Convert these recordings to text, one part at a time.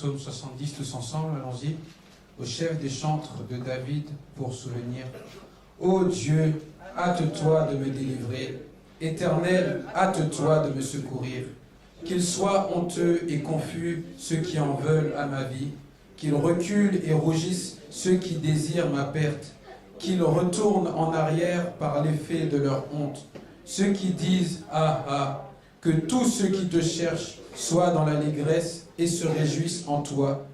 psaume 70 tous ensemble, allons-y. Au chef des chantres de David pour souvenir. Ô Dieu, hâte-toi de me délivrer. Éternel, hâte-toi de me secourir. Qu'ils soient honteux et confus ceux qui en veulent à ma vie. Qu'ils reculent et rougissent ceux qui désirent ma perte. Qu'ils retournent en arrière par l'effet de leur honte. Ceux qui disent « Ah, ah !» Que tous ceux qui te cherchent soient dans l'allégresse et se réjouissent en toi.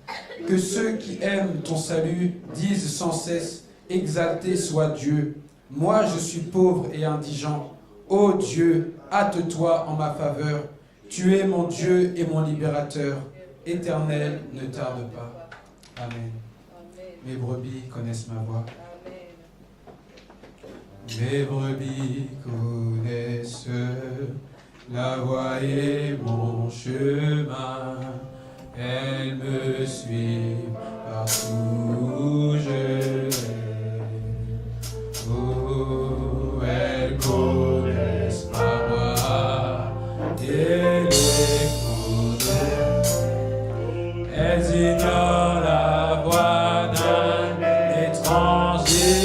Que ceux qui aiment ton salut disent sans cesse « Exalté soit Dieu !» Moi, je suis pauvre et indigent. Ô Dieu, hâte-toi en ma faveur. Tu es mon Dieu et mon libérateur. Éternel, ne tarde pas. Amen. Mes brebis connaissent ma voix. Mes brebis connaissent la voie et mon chemin. Elles me suivent partout où je vais. Oh, elles connaissent ma voix et l'écoute. Elles ignorent la voix d'un étranger.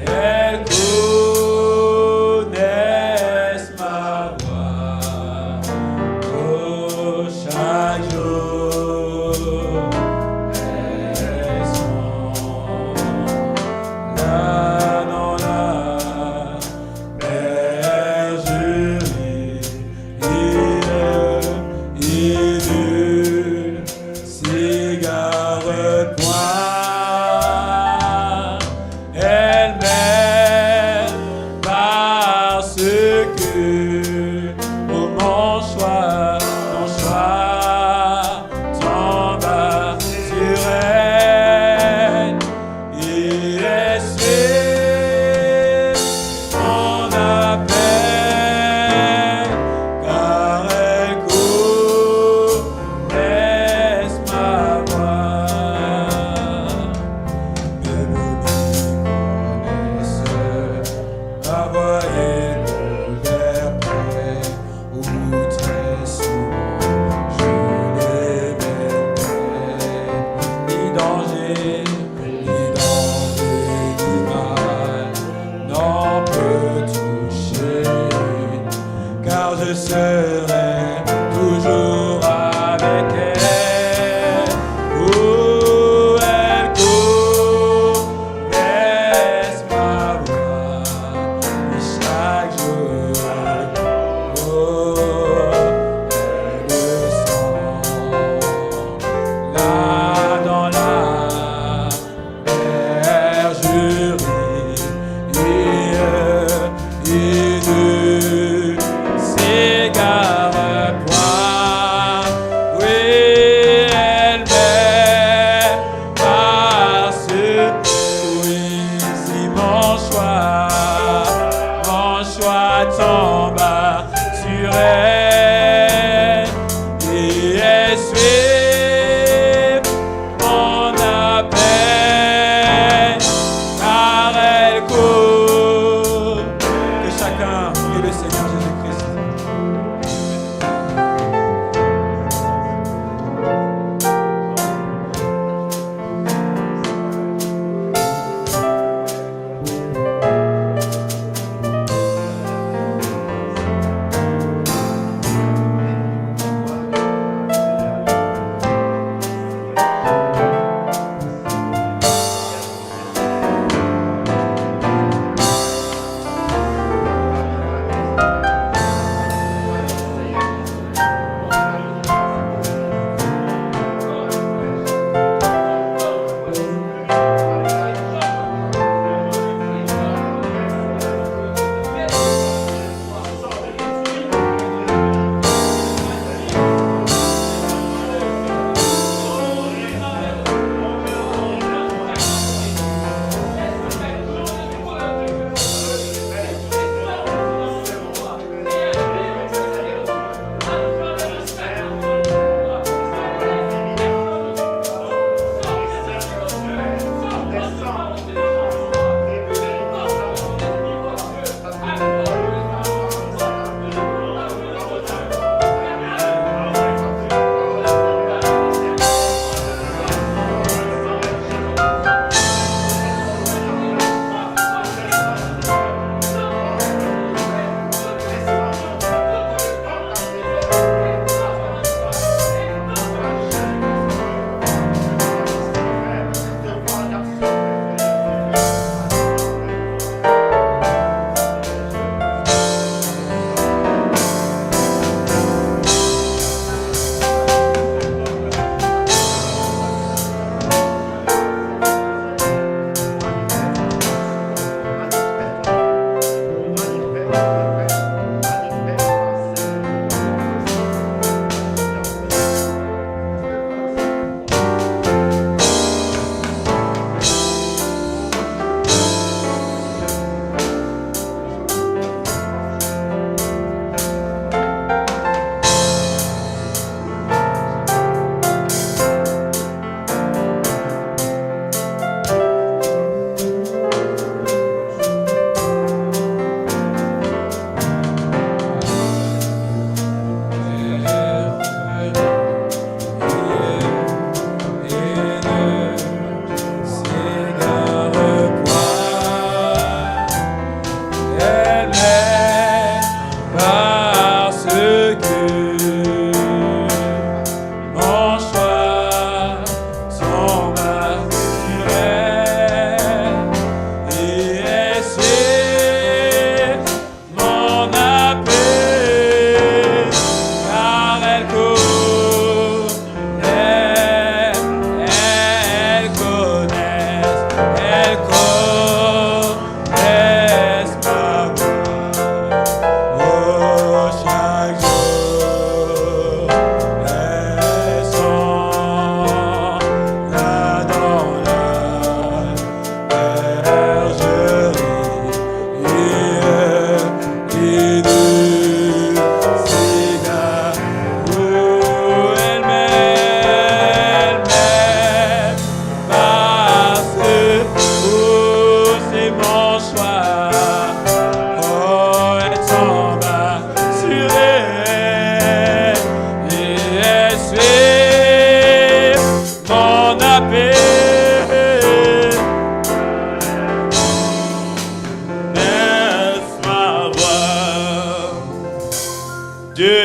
Elles connaissent ma voix, oh, chaque jour.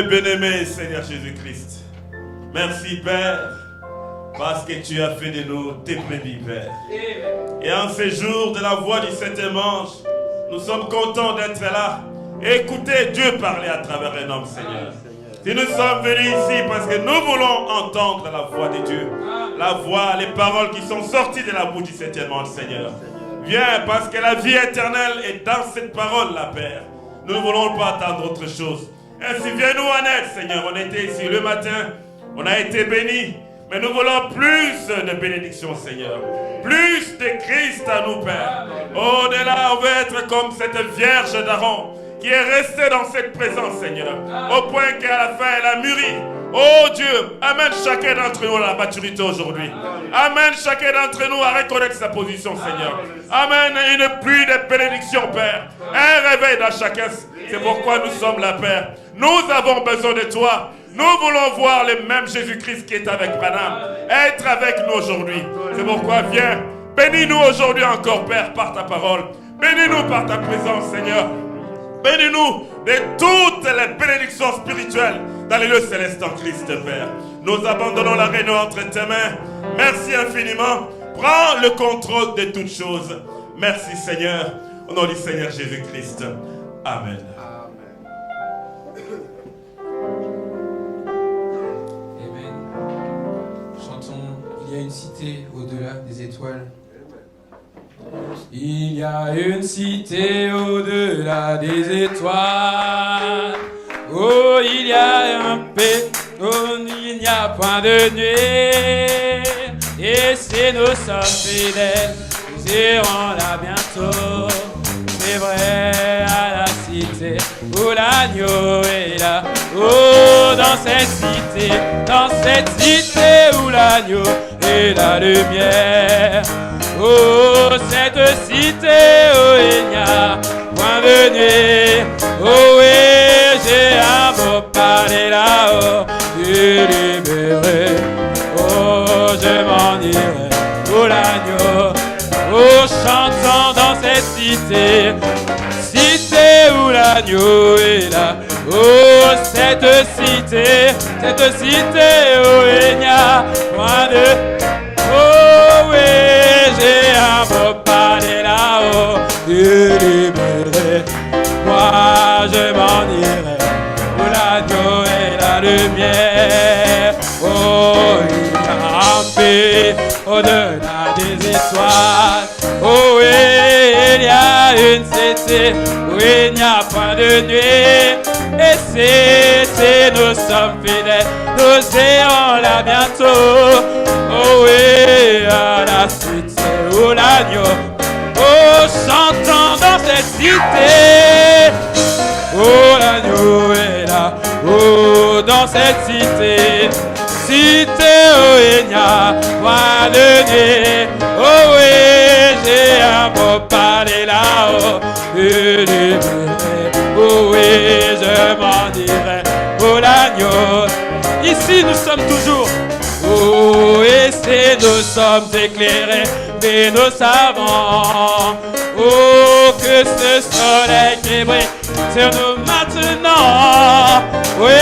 bien-aimé Seigneur Jésus-Christ. Merci Père, parce que tu as fait de nous tes brebis, Père. Et en ces jours de la voix du Saint-Ange, nous sommes contents d'être là. Écoutez Dieu parler à travers un homme, Seigneur. Si nous sommes venus ici parce que nous voulons entendre la voix de Dieu, la voix, les paroles qui sont sorties de la bouche du Saint-Ange, Seigneur. Viens, parce que la vie éternelle est dans cette parole-là, Père. Nous ne voulons pas attendre autre chose. Ainsi, viens-nous en aide, Seigneur. On était ici le matin, on a été bénis, mais nous voulons plus de bénédictions, Seigneur. Plus de Christ à nous, Père. Au-delà, on veut être comme cette Vierge d'Aaron qui est restée dans cette présence, Seigneur, au point qu'à la fin, elle a mûri. Oh Dieu, amène chacun d'entre nous à la maturité aujourd'hui. Amène chacun d'entre nous à reconnaître sa position, Seigneur. Amène une pluie de bénédictions, Père. Un réveil dans chacun. C'est pourquoi nous sommes là, Père. Nous avons besoin de toi. Nous voulons voir le même Jésus-Christ qui est avec Branham être avec nous aujourd'hui. C'est pourquoi viens, bénis-nous aujourd'hui encore, Père, par ta parole. Bénis-nous par ta présence, Seigneur. Bénis-nous de toutes les bénédictions spirituelles dans les lieux célestes en Christ, Père. Nous abandonnons la réunion entre tes mains. Merci infiniment. Prends le contrôle de toutes choses. Merci, Seigneur. Au nom du Seigneur Jésus-Christ. Amen. Amen. Chantons, il y a une cité au-delà des étoiles. Il y a une cité au-delà des étoiles. Oh, il y a un pays où il n'y a point de nuit. Et si nous sommes fidèles, nous irons là bientôt. C'est vrai, à la cité où l'agneau est là. Oh, dans cette cité où l'agneau est la lumière. Oh, cette cité où il n'y a point de nuit. Oh oui, j'ai un beau palais là-haut, libéré. Oh, je m'en irai pour l'agneau. Oh, chantons dans cette cité, cité où l'agneau est là. Oh, cette cité où il n'y a point de. Oh oui, j'ai un beau palais là-haut, libéré. Moi, je m'en irai où l'agneau est la lumière. Oh, il y a un pays au-delà des étoiles. Oh oui, il y a une cité où il n'y a pas de nuit. Et si nous sommes fidèles, nous irons là bientôt. Oh oui, à la cité où l'agneau. Oh, chantons dans cette cité. Oh, l'agneau est là. Oh, dans cette cité. Cité où il n'y a pas de nuit. Oh oui, j'ai un beau palais là-haut, libéré. Oh oui, je m'en irai pour l'agneau. Ici nous sommes toujours. Oh, et si nous sommes éclairés, mais nous savons. Oh, que ce soleil qui brille sur nous maintenant. Oui,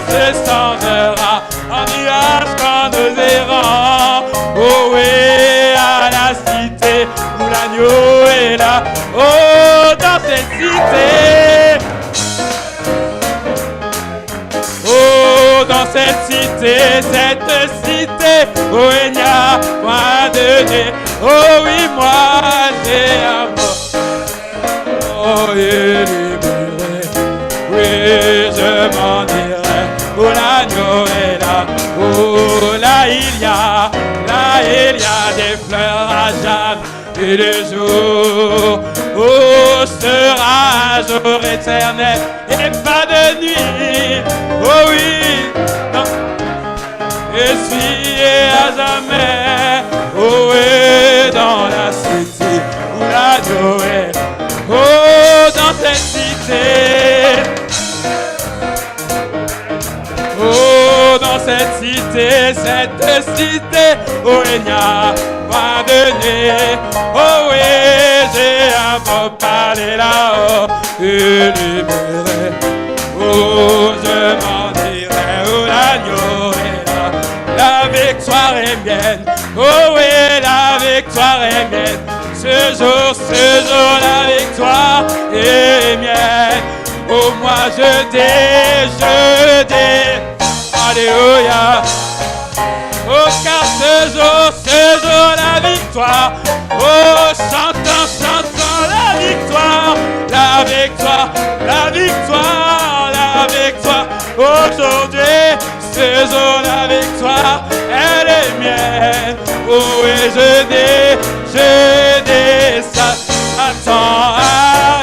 se s'endera en nuage quand nous irons. Oh oui, à la cité où l'agneau est là. Oh, dans cette cité. Oh, dans cette cité où il n'y a point de nuit. Oh oui, moi j'ai un mot. Oh, il est libéré. Oui, je m'en irai où l'agneau est là. Oh, là il y a des fleurs à Jeanne et le jour. Oh, sera un jour éternel et pas de nuit. Oh oui, non. Et suis à jamais. Oh, et dans la cité où l'agneau est. Oh, dans cette cité. Oh, dans cette cité où il n'y a pas de nuit. Oh oui, j'ai un beau palais là-haut, libéré. Oh, je m'en victoire est mienne. Ce jour, la victoire est mienne. Oh, moi je dis, alléluia. Oh, car ce jour, la victoire. Oh, chantons la victoire, la victoire, la victoire, la victoire. Aujourd'hui, ce jour, la victoire, elle est mienne. Oh, et je dis ça, attends,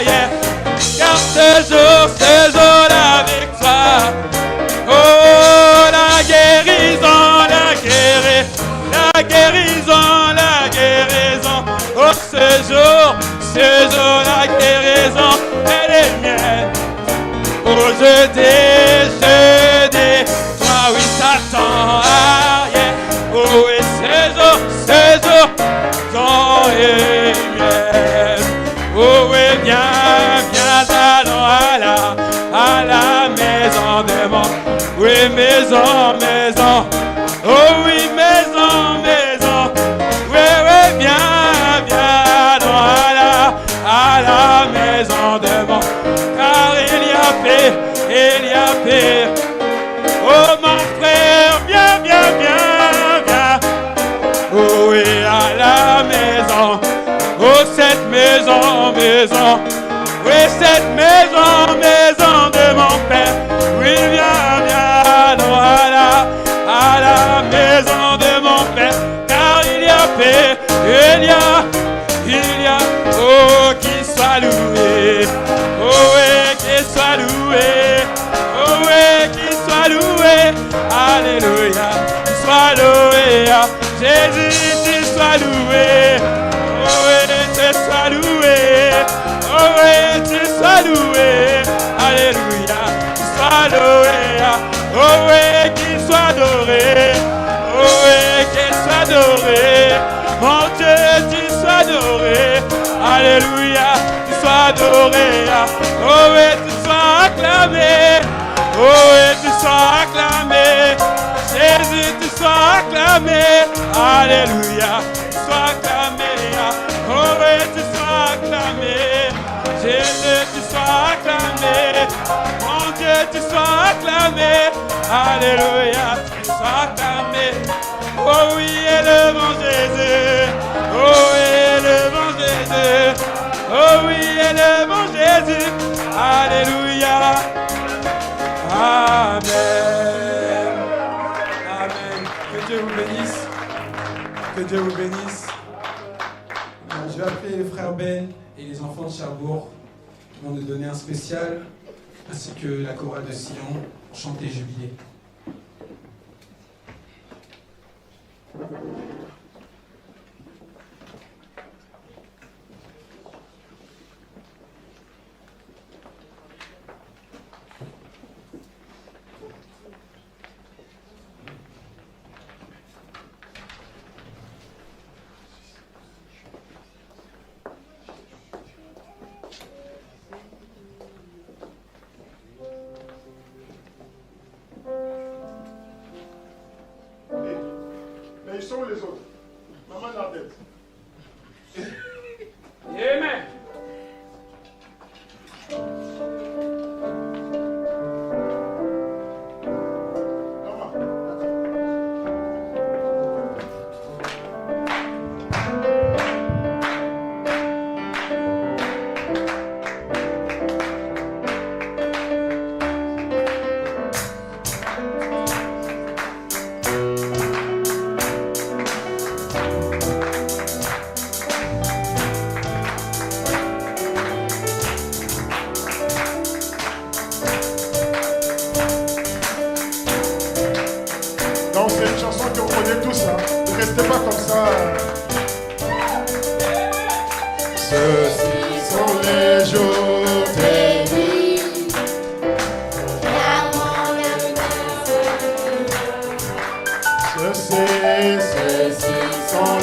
yeah. Car ce jour, la victoire. Oh, la guérison, la guérison. Oh, ce jour, la guérison, elle est mienne. Oh, je dis, toi oui, Satan, yeah. Oh, et ce jour, ton est mienne. Oh, et viens, allons à la maison de mon. Oui, maison. Oh oui, maison. Oui, viens, à la maison de mon. Car il y a paix. Oh mon frère, viens. Oh oui, à la maison. Oh cette maison. Oui, cette maison de mon Père. Oui, viens, allons à la maison de mon Père. Car il y a paix, il y a, oh, qu'il soit loué. Oh, oui, qu'il soit loué. Oh, oui, qu'il soit loué. Alléluia, qu'il soit loué. Jésus, tu sois loué. Oh, oui, tu sois loué. Oh, oui, tu sois loué. Alléluia, tu sois loué. Oh, oui, qu'il soit adoré. Oh, oui, qu'il soit adoré. Mon Dieu, tu sois adoré. Alléluia, tu sois adoré. Oh, oui, tu sois acclamé. Oh, oui, tu sois acclamé. Jésus, tu sois acclamé. Alléluia, tu sois acclamé. Oh, oui, tu sois acclamé. Jésus, tu sois acclamé. Mon Dieu, tu sois acclamé. Alléluia, tu sois acclamé. Oh oui, élevons Jésus. Oh oui, élevons Jésus. Oh oui, élevons Jésus. Alléluia. Amen. Que Dieu vous bénisse. Que Dieu vous bénisse. Je vais appeler les frères Ben et les enfants de Cherbourg qui vont nous donner un spécial, ainsi que la chorale de Sion, chanter jubilé. Mais ils sont où les autres? Maman la tête. Amen. Ceux-ci sont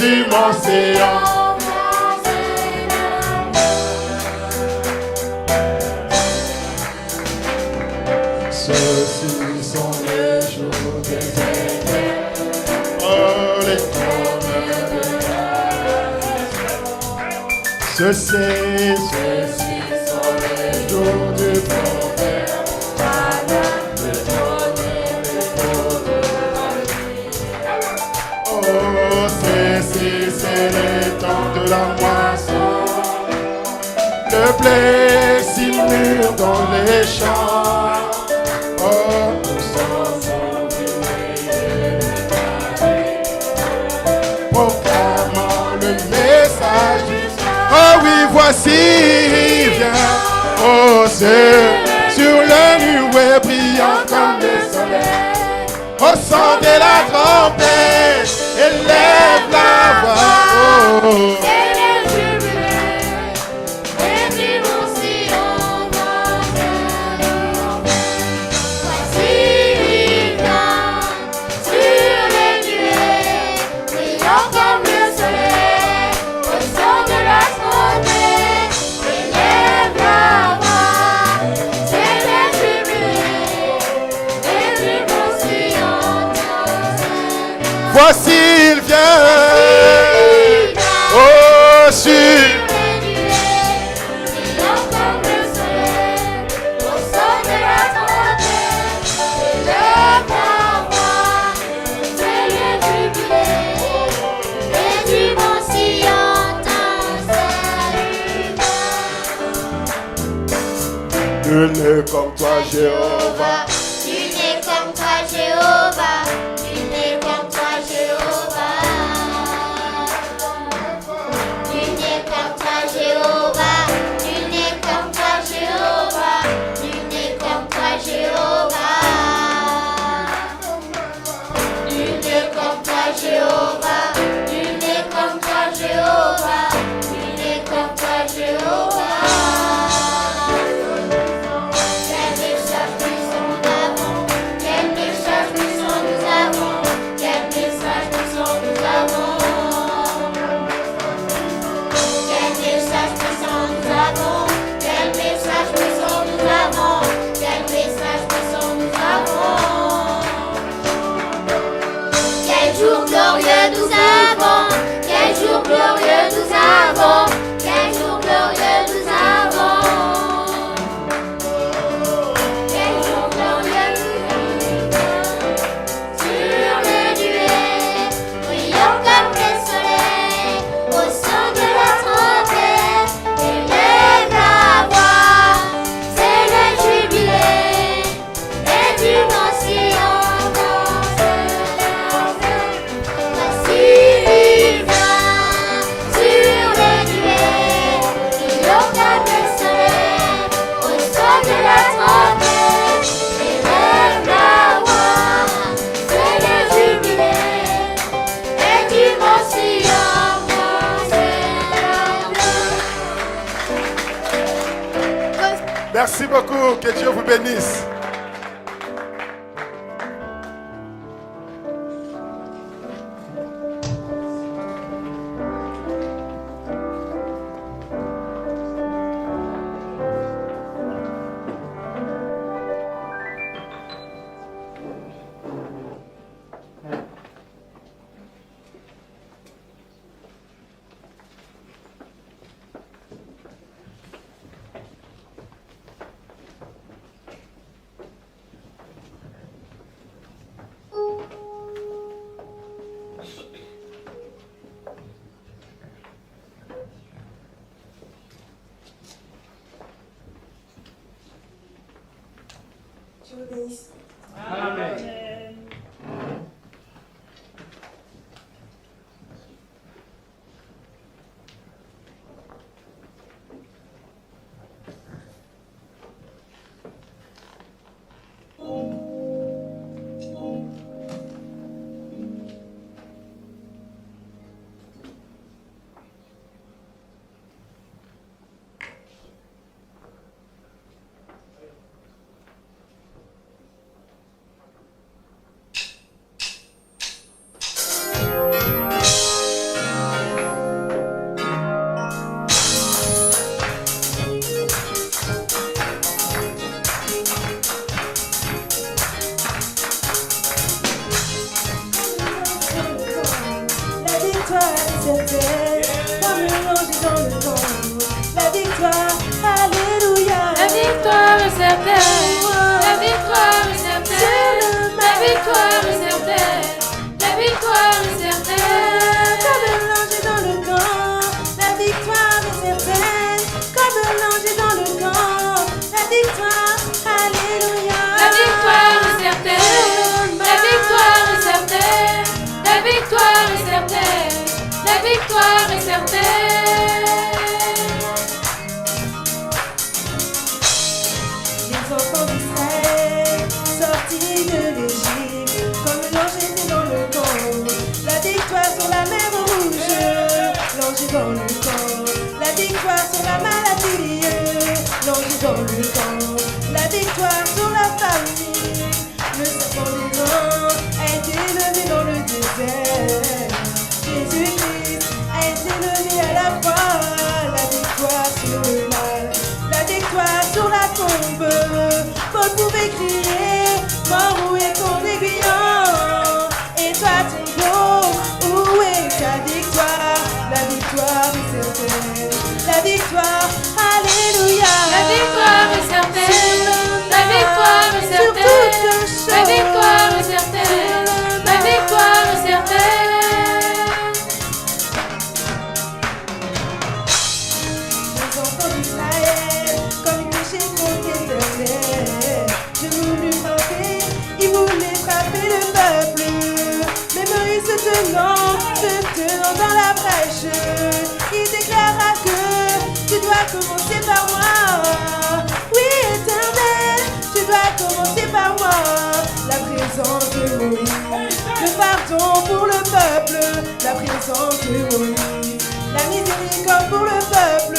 tu m'enseignes. Ceux-ci sont les jours des éternels. Oh, les promesses de grâce. Ceux-ci sont les jours du prophète. Oh, c'est le temps de la moisson. Le blé s'y mûre dans les champs. Oh, nous sommes oubliés de Paris, proclamant le message du soir. Oh oui, voici, il vient. Oh, c'est sur le nuée brillant comme le soleil. Au son de la trompette, élève la voix. Oh. Voici il vient, oh sur les nuées, brillant comme le soleil, au son de la trompette, élève la voix, c'est le jubilé, et du vent sillonne un salut. Nul n'est comme toi, Jéhovah. Tu n'es comme toi, Jéhovah. Tu n'es comme toi, Jéhovah. Tu n'es comme toi, Jéhovah. Tu n'es comme toi, Jéhovah. Tu n'es comme toi, Jéhovah. Tu n'es comme toi, Jéhovah. Tu n'es comme toi, Jéhovah. Tu n'es comme toi, Jéhovah. Merci beaucoup, que Dieu vous bénisse. Amen. victoire est certaine. Les enfants d'Israël sortis de l'Égypte, comme l'ange était dans le camp. La victoire sur la mer Rouge, l'ange est dans le camp. La victoire sur la maladie, l'ange est dans le camp. La victoire sur la famille, le serpent des vents a été levé dans le désert. Jésus-Christ a été levé à la croix. La victoire sur le mal, la victoire sur la tombe. Paul pouvait crier, mort où est ton aiguillon? Et toi ton beau, où est ta victoire? La victoire est certaine, la victoire, alléluia. La victoire est certaine, la victoire est certaine, la victoire est certaine, la victoire est certaine. Les enfants d'Israël, comme ils péchaient contre l'Éternel, je voulus frapper, ils voulaient frapper le peuple. Mais Moïse se tenant dans la brèche, il déclara que tu dois commencer par moi. Oui, Éternel, tu dois commencer par moi. La présence de Moïse, le pardon pour le peuple, la présence de Moïse, la miséricorde pour le peuple,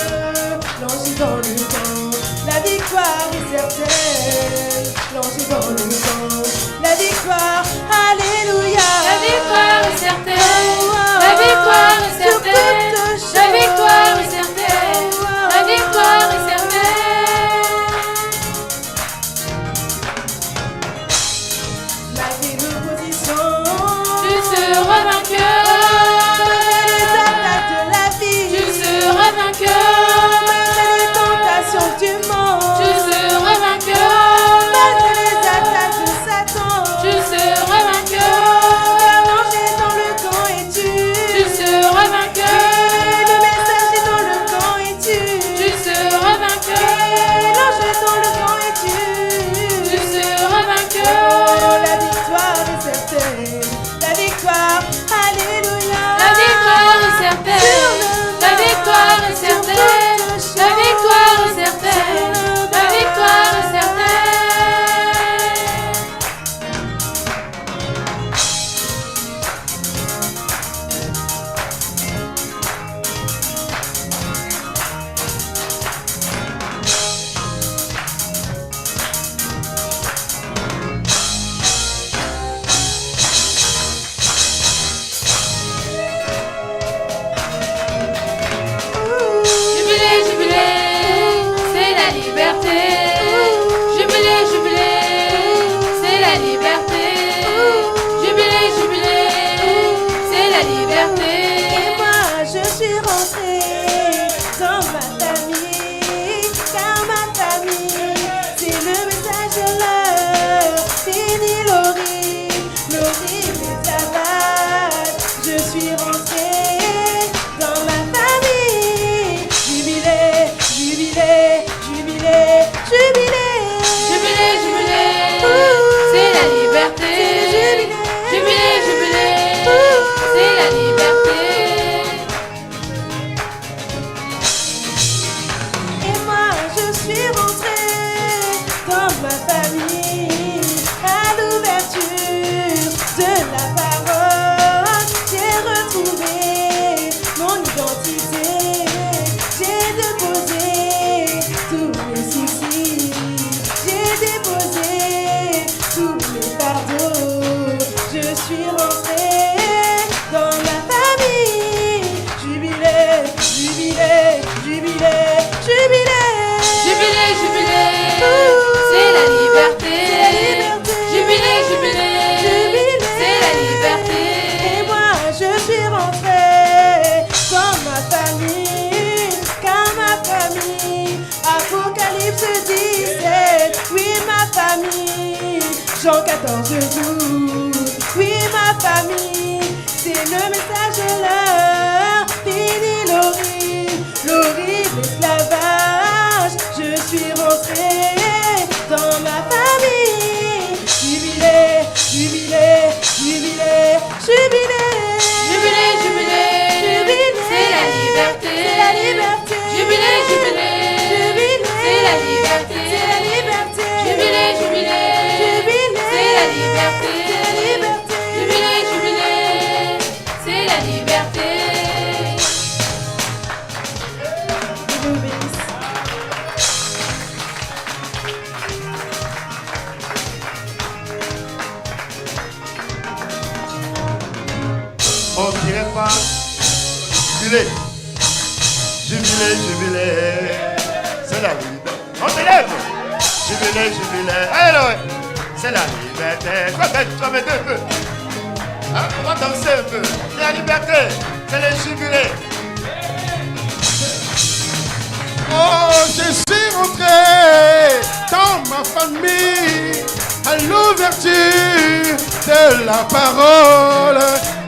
l'ange est dans le camp. La victoire est certaine, l'ange est dans le camp. La victoire, alléluia. La victoire est certaine, la victoire est certaine, la victoire est certaine, la victoire est certaine. Malgré l'opposition, Tu seras vainqueur, les attaques de la vie, tu seras vainqueur, malgré les tentations du monde, tu seras vainqueur, malgré les attaques de Satan, tu seras vainqueur, l'ange est dans le camp et tu seras vainqueur, le message est dans le camp et tu seras vainqueur, l'ange est dans le camp et tu seras vainqueur. la victoire est certaine, la victoire, alléluia. La victoire est certaine, la victoire est certaine, la victoire est certaine, la victoire est certaine. Jubilé, jubilé, c'est la liberté. Jubilé, jubilé, c'est la liberté. Jubilé, jubilé, c'est la liberté. Et moi je suis rentrée dans ma famille, car ma famille c'est le message de l'heure. Fini l'horrible esclavage. Je suis rentrée dans ma famille. Jubilé, jubilé, jubilé, jubilé. Jubilé, jubilé, c'est la liberté. Jubilé, jubilé, c'est la liberté. Et moi je suis rentrée dans ma famille à l'ouverture de la parole. J'ai retrouvé mon identité, j'ai déposé tous mes soucis, j'ai déposé tous mes fardeaux. Je suis rentrée dans ma famille. Jubilé, jubilé, jubilé, jubilé. Jubilé, jubilé, c'est la liberté. Jubilé, jubilé, c'est la liberté. Et moi je suis rentrée dans ma famille, car ma famille, Apocalypse 17, oui ma famille, Jean 14:12, oui ma famille, c'est le message de l'heure. Fini l'horrible esclavage. Je suis rentrée dans ma famille. Jubilé, jubilé, jubilé, jubilé. Jubilé, jubilé, jubilé. Jubilé, jubilé. C'est la liberté. On se lève. Jubilé, jubilé. Alors, c'est la liberté. Toi, mets un peu. Hein? On va danser un peu. C'est la liberté. C'est le jubilé. Oh, je suis rentré dans ma famille à l'ouverture de la parole,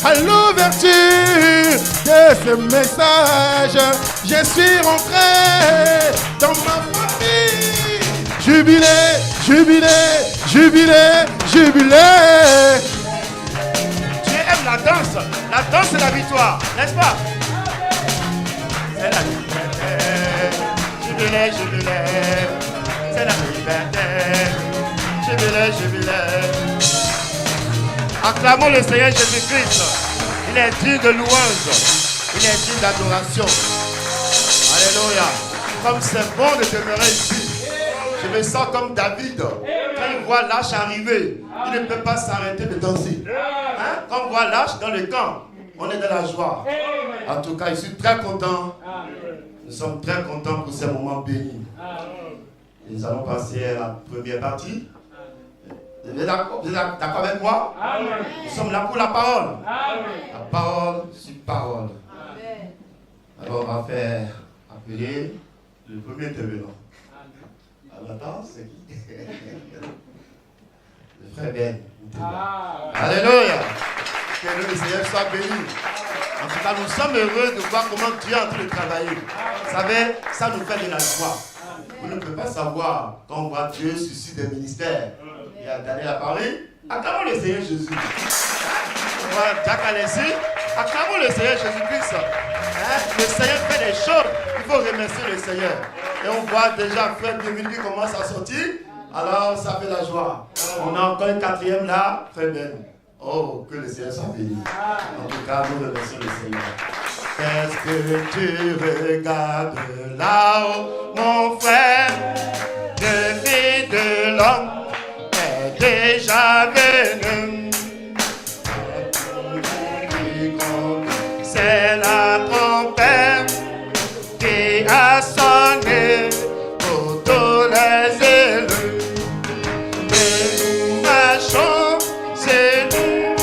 à l'ouverture de ce message. Je suis rentré dans ma famille. Jubilé, jubilé, jubilé, jubilé. Tu aimes la danse. La danse, c'est la victoire, n'est-ce pas? C'est la liberté. Jubilé, jubilé. C'est la liberté. Jubilé, jubilé. Acclamons le Seigneur Jésus-Christ. Il est digne de louange. Il est digne d'adoration. Alléluia. Comme c'est bon de demeurer ici. Je me sens comme David. Quand il voit l'arche arriver, il ne peut pas s'arrêter de danser. Hein? Quand on voit l'arche dans le camp, on est dans la joie. En tout cas, je suis très content. Nous sommes très contents pour ces moments bénis. Nous allons passer à la première partie. Vous êtes d'accord avec moi? Nous sommes là pour la parole. La parole sur parole. Alors on va faire appeler le premier intervenant. Attends, c'est qui? Le frère Ben. Alléluia. Que le Seigneur soit béni. En tout cas, nous sommes heureux de voir comment Dieu est en train de travailler. Vous savez, ça nous fait de la joie. Vous ne pouvez pas savoir quand on voit Dieu suscite des ministères. Il y a Daniel à Paris. Acclamons le Seigneur Jésus. On voit Jack Alessi. Acclamons le Seigneur Jésus-Christ. Le Seigneur fait des choses. Il faut remercier le Seigneur. Et on voit déjà Frère Bienvenu qui commence à sortir. Alors ça fait la joie. On a encore une quatrième là. Frère Ben. Oh, que le Seigneur soit béni. En tout cas, nous remercions le Seigneur. Qu'est-ce que tu regardes là-haut, mon frère? Le Fils de l'homme est déjà venu. C'est la trompette qui a sonné pour tous les élus. Et nous marchons, c'est nous.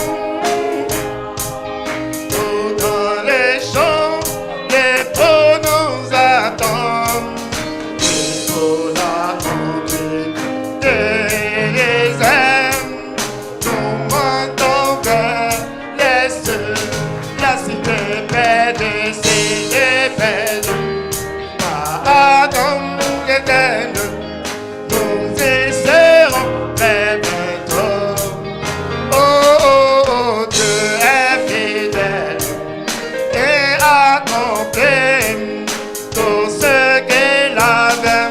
Tout dans les champs, les peaux nous attendent. Et pour la conduite des réserves, nous montons vers les cieux. La cité perdue, cité perdue, pardon éternel, nous y serons très bientôt. Oh, oh, oh, Dieu est fidèle et accomplit tout ce qu'il avait.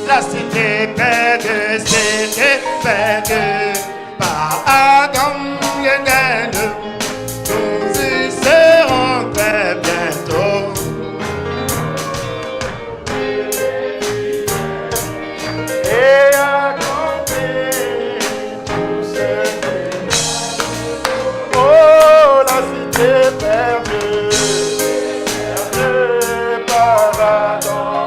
La cité perdue, cité perdue, pardon éternel. Nous y serons très bientôt. Et accomplir tout ce qu'il a. Oh, la cité perdue, perdue par Adam.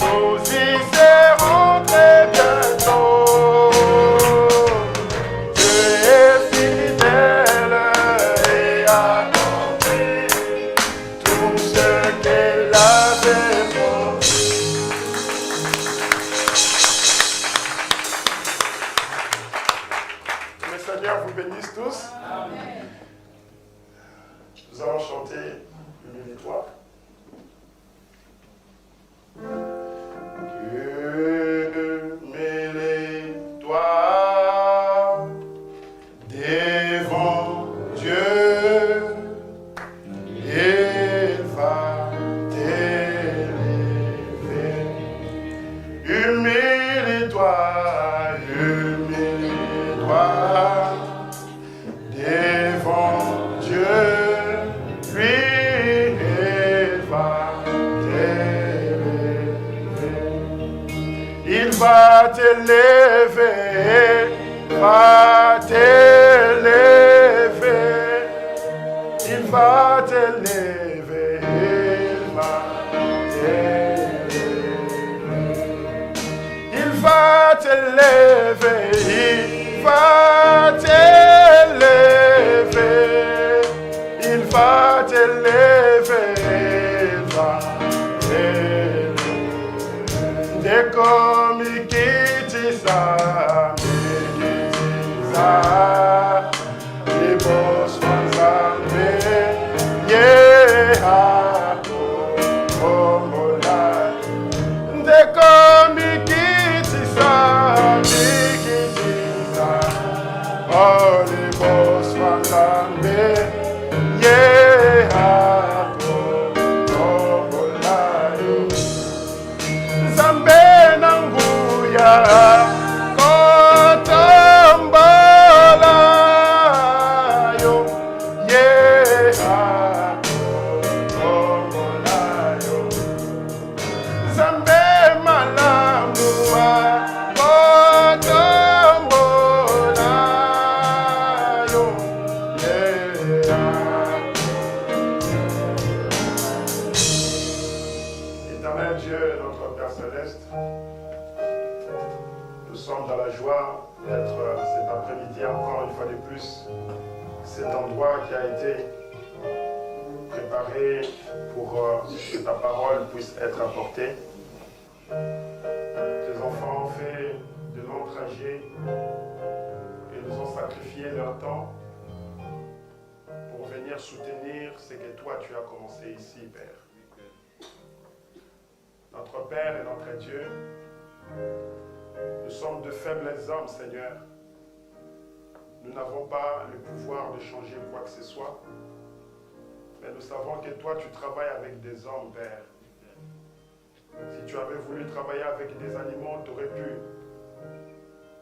Nous y serons très bientôt. Dieu est fidèle et accomplit tout ce qu'il avait promis. Que le Seigneur vous bénisse tous. Nous allons chanter une victoire. Que mêlez-toi devant Dieu, il va t'élever. Humilie-toi, humilie-toi devant Dieu, puis il va t'élever. Il va t'élever, va t'élever. Il t'élever, il va t'élever, il va t'élever, il va t'élever. Dès comme il quitte ça, les boss fanzambe, yeah, oh, dès comme il quitte ça, oh, les boss fanzambe, yeah, oh, Zambe nanguya, kotombola yo, yeah, kotombola yo. Zambe malangua, kotombola yo, yeah. Éternel Dieu, notre Père Céleste, nous sommes dans la joie d'être cet après-midi encore une fois de plus, cet endroit qui a été préparé pour que ta parole puisse être apportée. Tes enfants ont fait de longs trajets et nous ont sacrifié leur temps pour venir soutenir ce que toi tu as commencé ici, Père. Notre Père et notre Dieu, nous sommes de faibles hommes, Seigneur. Nous n'avons pas le pouvoir de changer quoi que ce soit. Mais nous savons que toi, tu travailles avec des hommes, Père. Si tu avais voulu travailler avec des animaux, tu aurais pu.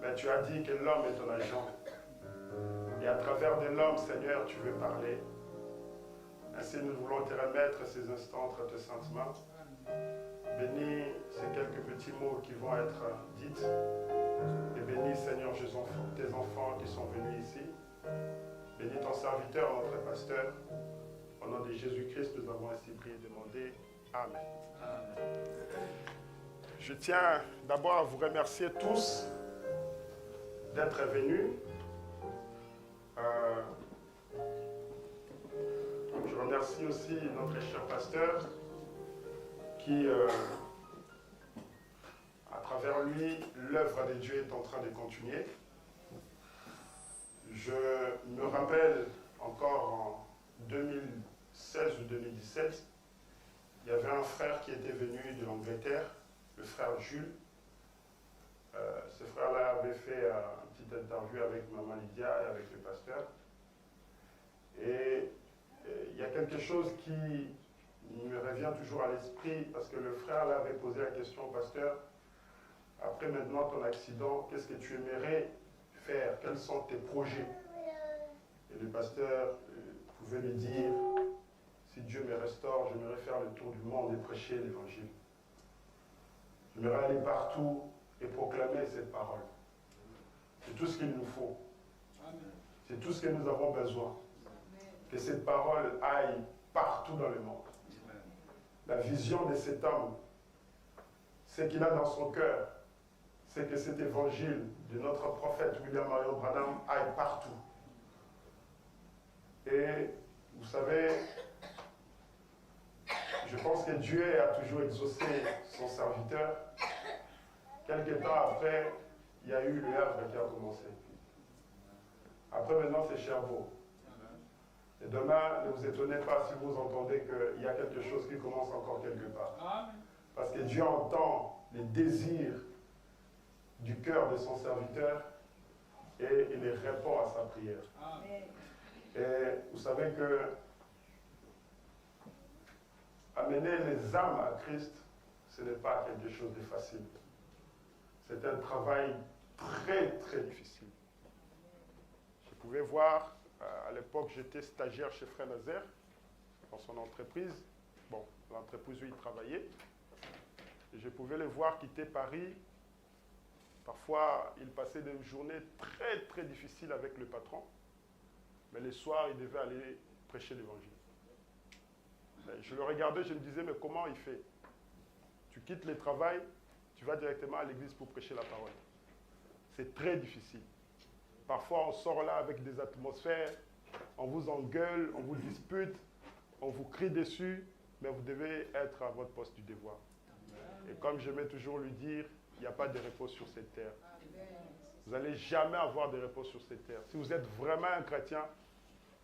Mais tu as dit que l'homme est ton agent. Et à travers de l'homme, Seigneur, tu veux parler. Ainsi, nous voulons te remettre ces instants entre tes saintes mains. Bénis ces quelques petits mots qui vont être dits. Et bénis, Seigneur, tes enfants qui sont venus ici. Bénis ton serviteur, notre pasteur. Au nom de Jésus-Christ, nous avons ainsi prié et demandé. Amen. Amen. Je tiens d'abord à vous remercier tous d'être venus. Je remercie aussi notre cher pasteur qui, à travers lui, l'œuvre de Dieu est en train de continuer. Je me rappelle encore en 2016 ou 2017, il y avait un frère qui était venu de l'Angleterre, le frère Jules. Ce frère-là avait fait une petite interview avec Maman Lydia et avec le pasteur. Et il y a quelque chose qui me revient toujours à l'esprit, parce que le frère-là avait posé la question au pasteur, après maintenant ton accident, qu'est-ce que tu aimerais faire? Quels sont tes projets? Et le pasteur pouvait lui dire, si Dieu me restaure, j'aimerais faire le tour du monde et prêcher l'évangile. J'aimerais aller partout et proclamer cette parole. C'est tout ce qu'il nous faut. C'est tout ce que nous avons besoin. Que cette parole aille partout dans le monde. La vision de cet homme, ce qu'il a dans son cœur, c'est que cet évangile de notre prophète William Marion Branham aille partout. Et vous savez, je pense que Dieu a toujours exaucé son serviteur. Quelque temps après, il y a eu le Havre qui a commencé. Après, maintenant, c'est Cherbourg. Et demain, ne vous étonnez pas si vous entendez qu'il y a quelque chose qui commence encore quelque part. Parce que Dieu entend les désirs du cœur de son serviteur et il répond à sa prière. Et vous savez que amener les âmes à Christ, ce n'est pas quelque chose de facile. C'est un travail très, très difficile. Je pouvais voir, à l'époque, j'étais stagiaire chez Frère Nazaire, dans son entreprise. Bon, l'entreprise où il travaillait. Et je pouvais le voir quitter Paris. Parfois, il passait des journées très, très difficiles avec le patron. Mais les soirs, il devait aller prêcher l'évangile. Je le regardais, je me disais, mais comment il fait? Tu quittes le travail, tu vas directement à l'église pour prêcher la parole. c'est très difficile. Parfois, on sort là avec des atmosphères, on vous engueule, on vous dispute, on vous crie dessus, mais vous devez être à votre poste du devoir. Et comme j'aimais toujours lui dire, il n'y a pas de repos sur cette terre. Vous n'allez jamais avoir de repos sur cette terre. Si vous êtes vraiment un chrétien,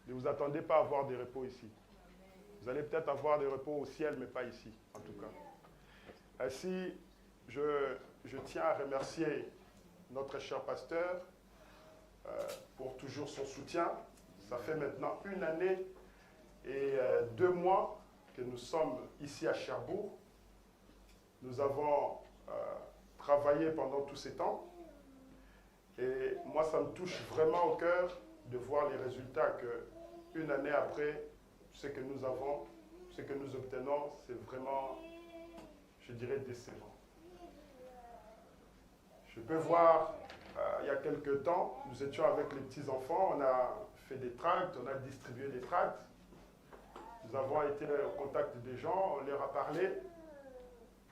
ne vous attendez pas à avoir des repos ici. Vous allez peut-être avoir des repos au ciel, mais pas ici, en tout cas. Ainsi, je tiens à remercier notre cher pasteur pour toujours son soutien. Ça fait maintenant 1 année et 2 mois que nous sommes ici à Cherbourg. Nous avons travaillé pendant tous ces temps. Et moi, ça me touche vraiment au cœur de voir les résultats que 1 année après, ce que nous avons, ce que nous obtenons, c'est vraiment, je dirais, décevant. Je peux voir, il y a quelques temps, nous étions avec les petits-enfants, on a fait des tracts, on a distribué des tracts. Nous avons été au contact des gens, on leur a parlé.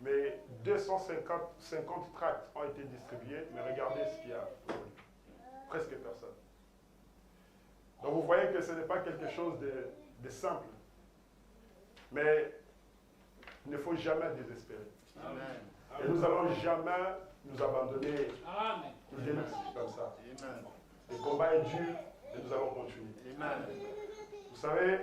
Mais 250 tracts ont été distribués, mais regardez ce qu'il y a aujourd'hui. Presque personne. Donc vous voyez que ce n'est pas quelque chose de simple. Mais il ne faut jamais désespérer. Amen. Et nous n'allons jamais nous abandonner ou délaisser comme ça. Amen. Le combat est dur et nous allons continuer. Amen. Vous savez,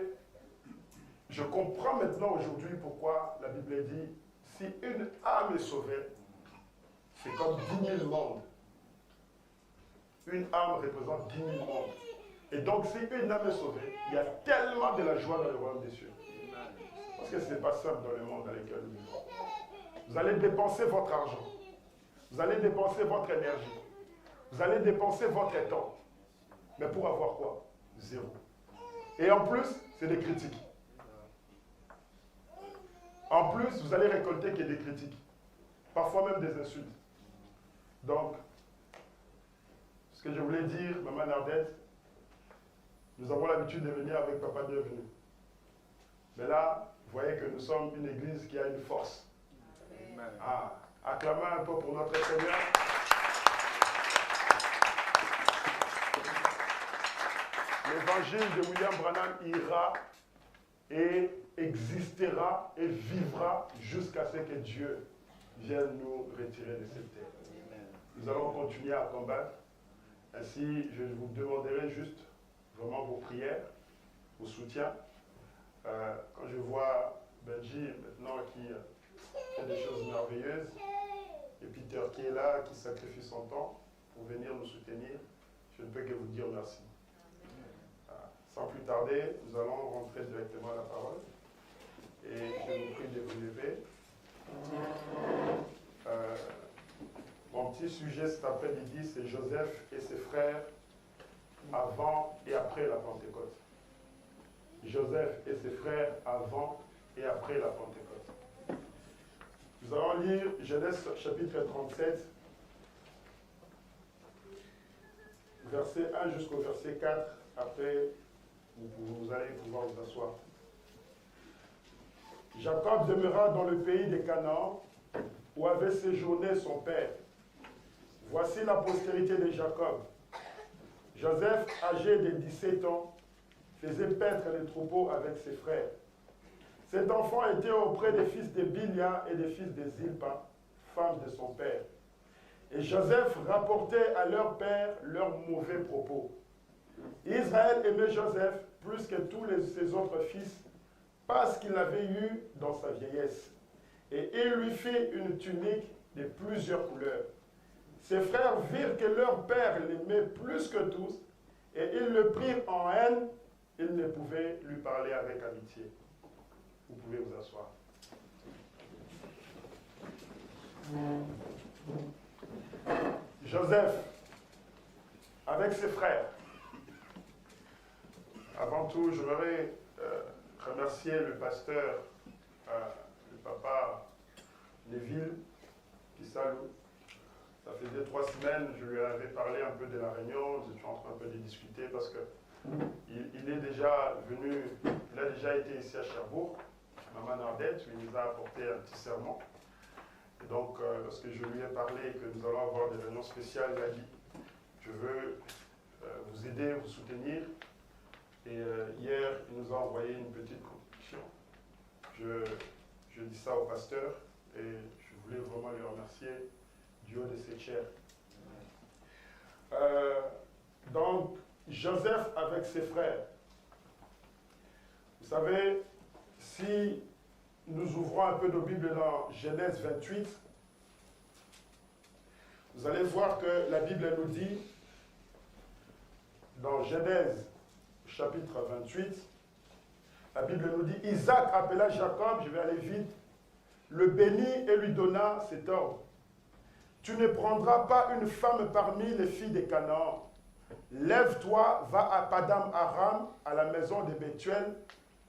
je comprends maintenant aujourd'hui pourquoi la Bible dit si une âme est sauvée, c'est comme 10 000 mondes. Une âme représente 10 000 mondes. Et donc, si une âme est sauvée, il y a tellement de la joie dans le royaume des cieux. Parce que ce n'est pas simple dans le monde dans lequel nous vivons. Vous allez dépenser votre argent. Vous allez dépenser votre énergie. Vous allez dépenser votre temps. Mais pour avoir quoi? 0. Et en plus, c'est des critiques. En plus, vous allez récolter que des critiques. Parfois même des insultes. Donc, ce que je voulais dire, Maman Nardette, nous avons l'habitude de venir avec Papa Bienvenu. Mais là, vous voyez que nous sommes une église qui a une force. Ah, acclamez un peu pour notre Seigneur. L'évangile de William Branham ira et existera et vivra jusqu'à ce que Dieu vienne nous retirer de cette terre. Nous allons continuer à combattre. Ainsi, je vous demanderai juste vraiment vos prières, vos soutiens. Quand je vois Benji maintenant qui fait des choses merveilleuses, et Peter qui est là, qui sacrifie son temps pour venir nous soutenir, je ne peux que vous dire merci. Sans plus tarder, nous allons rentrer directement à la parole. Et je vous prie de vous lever. Mon petit sujet cet après-midi, c'est Joseph et ses frères avant et après la Pentecôte. Joseph et ses frères avant et après la Pentecôte. Nous allons lire Genèse chapitre 37, verset 1 jusqu'au verset 4. Après, vous allez pouvoir vous asseoir. Jacob demeura dans le pays de Canaan, où avait séjourné son père. Voici la postérité de Jacob. Joseph, âgé de 17 ans, faisait paître les troupeaux avec ses frères. Cet enfant était auprès des fils de Bilia et des fils de Zilpa, femme de son père. Et Joseph rapportait à leur père leurs mauvais propos. Israël aimait Joseph plus que tous ses autres fils, parce qu'il l'avait eu dans sa vieillesse. Et il lui fit une tunique de plusieurs couleurs. Ses frères virent que leur père l'aimait plus que tous, et ils le prirent en haine. Ils ne pouvaient lui parler avec amitié. Vous pouvez vous asseoir. Joseph, avec ses frères. Avant tout, je voudrais remercier le pasteur, le papa Neville, qui salue. Ça faisait 3 semaines, je lui avais parlé un peu de la réunion, nous étions en train un peu de discuter parce que il est déjà venu, il a déjà été ici à Cherbourg, Maman Nardette, où il nous a apporté un petit sermon. Et donc, lorsque je lui ai parlé que nous allons avoir des réunions spéciales, il a dit, hier, il nous a envoyé une petite contribution. Je dis ça au pasteur et je voulais vraiment lui remercier du haut de ses chairs. Donc, Joseph avec ses frères. Vous savez, si nous ouvrons un peu nos Bibles dans Genèse 28, vous allez voir que la Bible nous dit, dans Genèse chapitre 28, la Bible nous dit, Isaac appela Jacob, je vais aller vite, le bénit et lui donna cet ordre. Tu ne prendras pas une femme parmi les filles des Canaan. Lève-toi, va à Padam Aram, à la maison de Bethuel,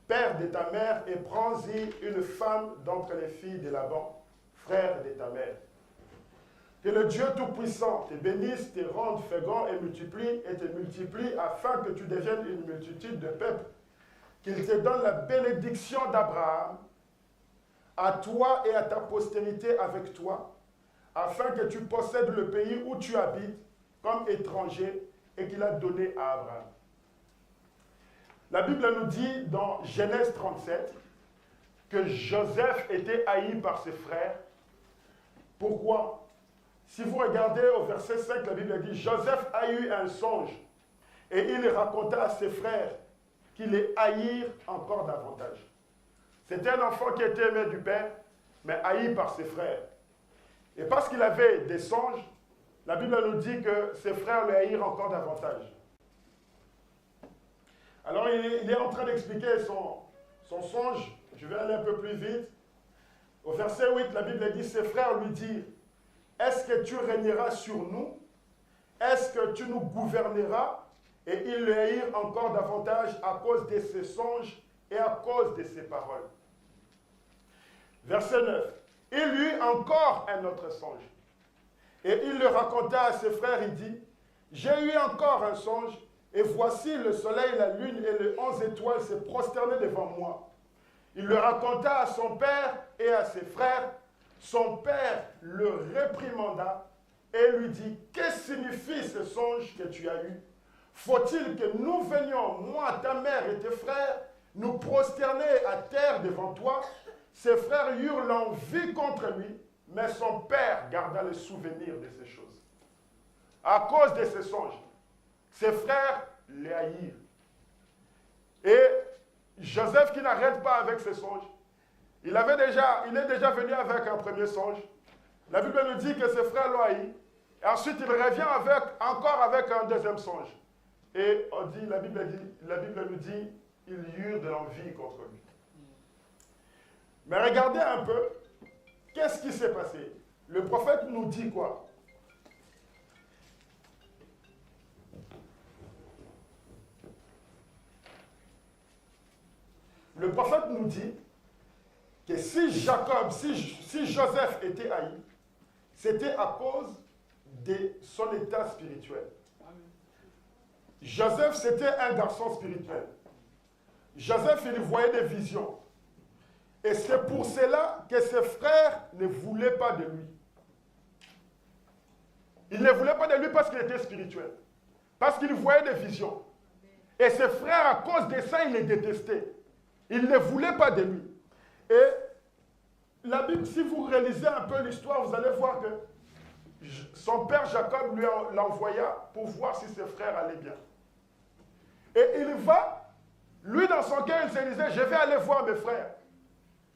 père de ta mère, et prends-y une femme d'entre les filles de Laban, frère de ta mère. Que le Dieu Tout-Puissant te bénisse, te rende fécond et te multiplie, afin que tu deviennes une multitude de peuples. Qu'il te donne la bénédiction d'Abraham, à toi et à ta postérité avec toi, afin que tu possèdes le pays où tu habites comme étranger et qu'il a donné à Abraham. La Bible nous dit dans Genèse 37 que Joseph était haï par ses frères. Pourquoi? Si vous regardez au verset 5, la Bible dit, Joseph a eu un songe et il raconta à ses frères qu'il les haïrent encore davantage. C'était un enfant qui était aimé du père, mais haï par ses frères. Et parce qu'il avait des songes, la Bible nous dit que ses frères le haïrent encore davantage. Alors il est en train d'expliquer son songe. Je vais aller un peu plus vite. Au verset 8, la Bible dit, ses frères lui dirent, est-ce que tu régneras sur nous? Est-ce que tu nous gouverneras? Et ils le haïrent encore davantage à cause de ses songes et à cause de ses paroles. Verset 9. Il eut encore un autre songe. Et il le raconta à ses frères, il dit, j'ai eu encore un songe, et voici le soleil, la lune et les 11 étoiles se prosternaient devant moi. Il le raconta à son père et à ses frères. Son père le réprimanda et lui dit, que signifie ce songe que tu as eu? Faut-il que nous venions, moi, ta mère et tes frères, nous prosterner à terre devant toi? Ses frères eurent l'envie contre lui, mais son père garda le souvenir de ces choses. À cause de ces songes, ses frères les haïrent. Et Joseph, qui n'arrête pas avec ses songes, il est déjà venu avec un premier songe. La Bible nous dit que ses frères l'ont haï. Et ensuite, il revient encore avec un deuxième songe. Et la Bible nous dit, ils eurent de l'envie contre lui. Mais regardez un peu, qu'est-ce qui s'est passé? Le prophète nous dit quoi? Le prophète nous dit que si Joseph était haï, c'était à cause de son état spirituel. Joseph, c'était un garçon spirituel. Joseph, il voyait des visions. Et c'est pour cela que ses frères ne voulaient pas de lui. Ils ne voulaient pas de lui parce qu'il était spirituel. Parce qu'il voyait des visions. Et ses frères, à cause de ça, ils les détestaient. Ils ne voulaient pas de lui. Et la Bible, si vous réalisez un peu l'histoire, vous allez voir que son père Jacob lui l'envoya pour voir si ses frères allaient bien. Et il va, lui dans son cœur, il se disait, je vais aller voir mes frères.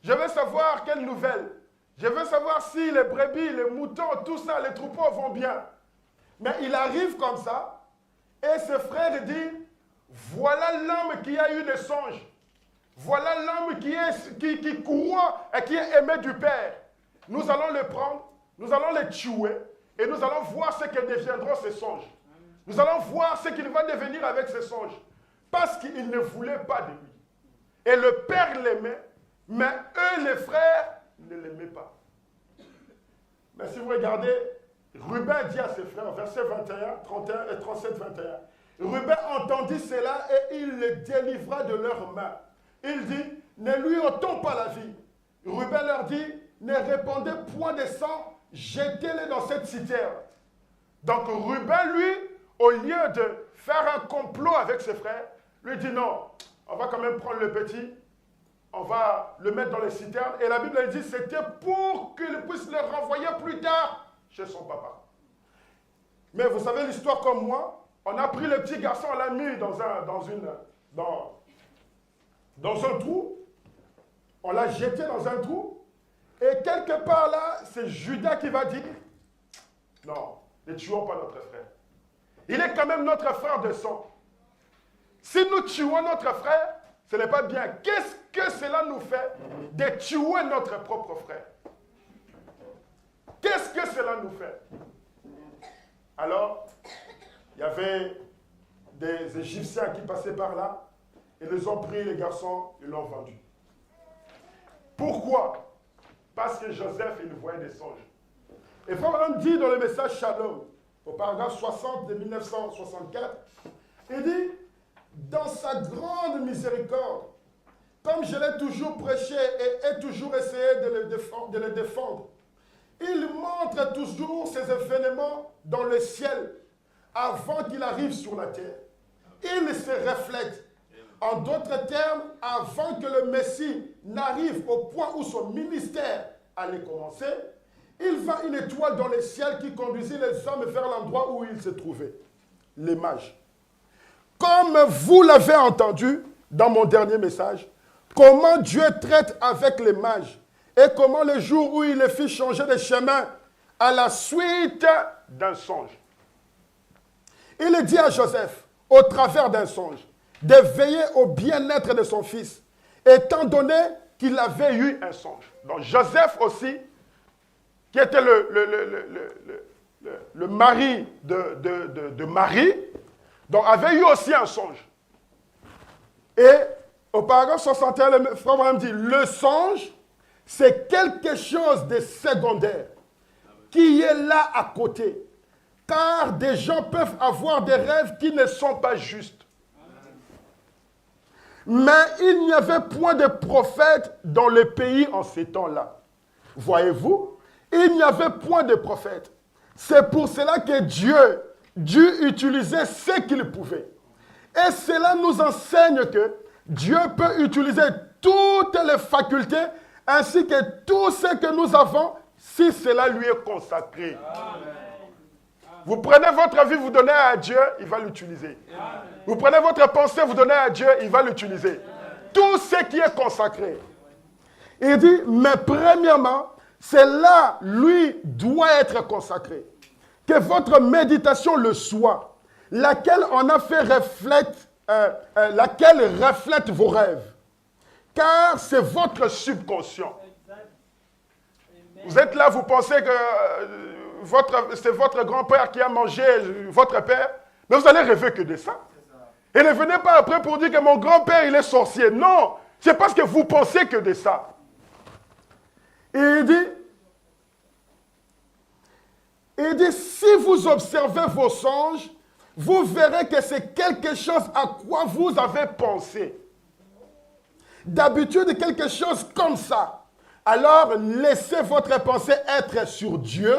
Je veux savoir quelles nouvelles. Je veux savoir si les brebis, les moutons, tout ça, les troupeaux vont bien. Mais il arrive comme ça, et ses frères disent, voilà l'homme qui a eu des songes. Voilà l'homme qui croit et qui est aimé du Père. Nous allons le prendre, nous allons le tuer, et nous allons voir ce que deviendront ces songes. Nous allons voir ce qu'il va devenir avec ces songes. Parce qu'il ne voulait pas de lui. Et le Père l'aimait, mais eux, les frères, ne l'aimaient pas. Mais si vous regardez, Ruben dit à ses frères, versets 21, 31 et 37, 21, Ruben entendit cela et il les délivra de leurs mains. Il dit, ne lui ôtons pas la vie. Ruben leur dit, ne répandez point de sang, jetez-les dans cette citerne. Donc Ruben, lui, au lieu de faire un complot avec ses frères, lui dit non, on va quand même prendre le petit, on va le mettre dans les citernes. Et la Bible elle dit c'était pour qu'il puisse le renvoyer plus tard chez son papa. Mais vous savez l'histoire comme moi, on a pris le petit garçon, on l'a mis dans un trou, on l'a jeté dans un trou, et quelque part là, c'est Judas qui va dire, non, ne tuons pas notre frère. Il est quand même notre frère de sang. Si nous tuons notre frère, ce n'est pas bien. Qu'est-ce que cela nous fait de tuer notre propre frère? Qu'est-ce que cela nous fait? Alors, il y avait des Égyptiens qui passaient par là, et ils ont pris les garçons et l'ont vendu. Pourquoi? Parce que Joseph, il voyait des songes. Et Frère Branham dit dans le message Shalom, au paragraphe 60 de 1964, il dit, dans sa grande miséricorde, comme je l'ai toujours prêché et ai toujours essayé de le défendre, il montre toujours ces événements dans le ciel avant qu'il arrive sur la terre. Il se reflète. En d'autres termes, avant que le Messie n'arrive au point où son ministère allait commencer, il va une étoile dans le ciel qui conduisit les hommes vers l'endroit où ils se trouvaient, les mages. Comme vous l'avez entendu dans mon dernier message, comment Dieu traite avec les mages et comment le jour où il les fit changer de chemin à la suite d'un songe. Il dit à Joseph, au travers d'un songe, de veiller au bien-être de son fils, étant donné qu'il avait eu un songe. Donc Joseph aussi, qui était le mari de Marie, donc avait eu aussi un songe. Et au paragraphe 61, le frère Branham dit, le songe, c'est quelque chose de secondaire qui est là à côté. Car des gens peuvent avoir des rêves qui ne sont pas justes. Mais il n'y avait point de prophète dans le pays en ces temps-là. Voyez-vous, il n'y avait point de prophète. C'est pour cela que Dieu dut utiliser ce qu'il pouvait. Et cela nous enseigne que Dieu peut utiliser toutes les facultés ainsi que tout ce que nous avons si cela lui est consacré. Amen. Vous prenez votre vie, vous donnez à Dieu, il va l'utiliser. Vous prenez votre pensée, vous donnez à Dieu, il va l'utiliser. Tout ce qui est consacré. Il dit, mais premièrement, cela, lui, doit être consacré. Que votre méditation le soit, laquelle en a fait laquelle reflète vos rêves. Car c'est votre subconscient. Vous êtes là, vous pensez que c'est votre grand-père qui a mangé votre père, mais vous allez rêver que de ça. Et ne venez pas après pour dire que mon grand-père, il est sorcier. Non, c'est parce que vous pensez que de ça. Et il dit, si vous observez vos songes, vous verrez que c'est quelque chose à quoi vous avez pensé. D'habitude, quelque chose comme ça. Alors, laissez votre pensée être sur Dieu,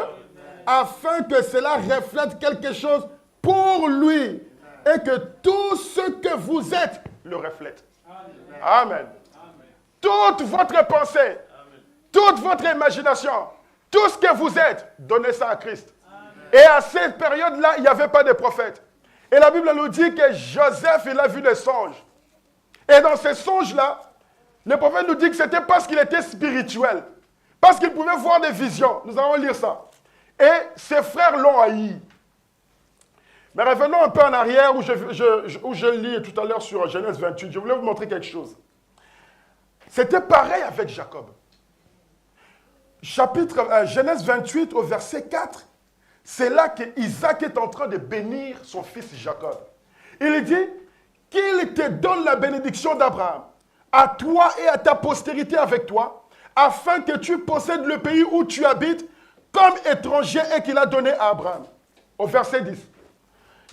afin que cela reflète quelque chose pour lui, et que tout ce que vous êtes le reflète. Amen. Toute votre pensée, toute votre imagination, tout ce que vous êtes, donnez ça à Christ. Et à cette période-là, il n'y avait pas de prophète. Et la Bible nous dit que Joseph, il a vu des songes. Et dans ces songes-là, le prophète nous dit que c'était parce qu'il était spirituel. Parce qu'il pouvait voir des visions. Nous allons lire ça. Et ses frères l'ont haï. Mais revenons un peu en arrière où je lis tout à l'heure sur Genèse 28. Je voulais vous montrer quelque chose. C'était pareil avec Jacob. Genèse 28 au verset 4. C'est là qu'Isaac est en train de bénir son fils Jacob. Il dit qu'il te donne la bénédiction d'Abraham, à toi et à ta postérité avec toi, afin que tu possèdes le pays où tu habites comme étranger et qu'il a donné à Abraham. Au verset 10.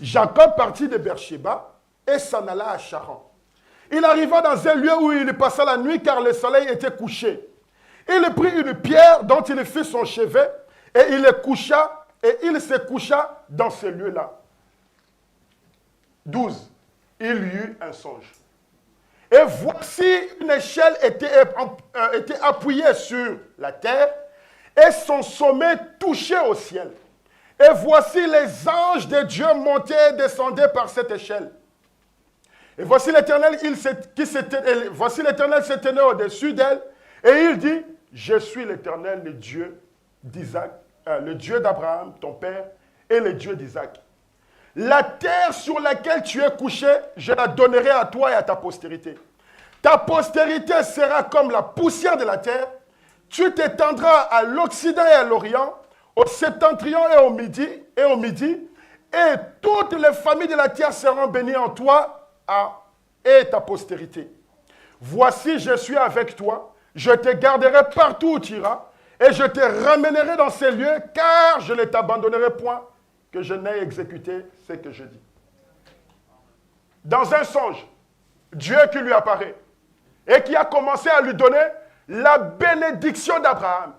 Jacob partit de Beersheba et s'en alla à Charan. Il arriva dans un lieu où il passa la nuit car le soleil était couché. Il prit une pierre dont il fit son chevet et il se coucha dans ce lieu-là. 12. Il y eut un songe. Et voici une échelle était appuyée sur la terre et son sommet touchait au ciel. Et voici les anges de Dieu montaient et descendaient par cette échelle. Et voici l'Éternel se tenait au-dessus d'elle et il dit, je suis l'Éternel, le Dieu d'Isaac, le Dieu d'Abraham, ton père, et le Dieu d'Isaac. La terre sur laquelle tu es couché, je la donnerai à toi et à ta postérité. Ta postérité sera comme la poussière de la terre. Tu t'étendras à l'Occident et à l'Orient, au septentrion et au midi, et toutes les familles de la terre seront bénies en toi et ta postérité. Voici, je suis avec toi, je te garderai partout où tu iras, et je te ramènerai dans ces lieux, car je ne t'abandonnerai point, que je n'ai exécuté ce que je dis. Dans un songe, Dieu qui lui apparaît, et qui a commencé à lui donner la bénédiction d'Abraham.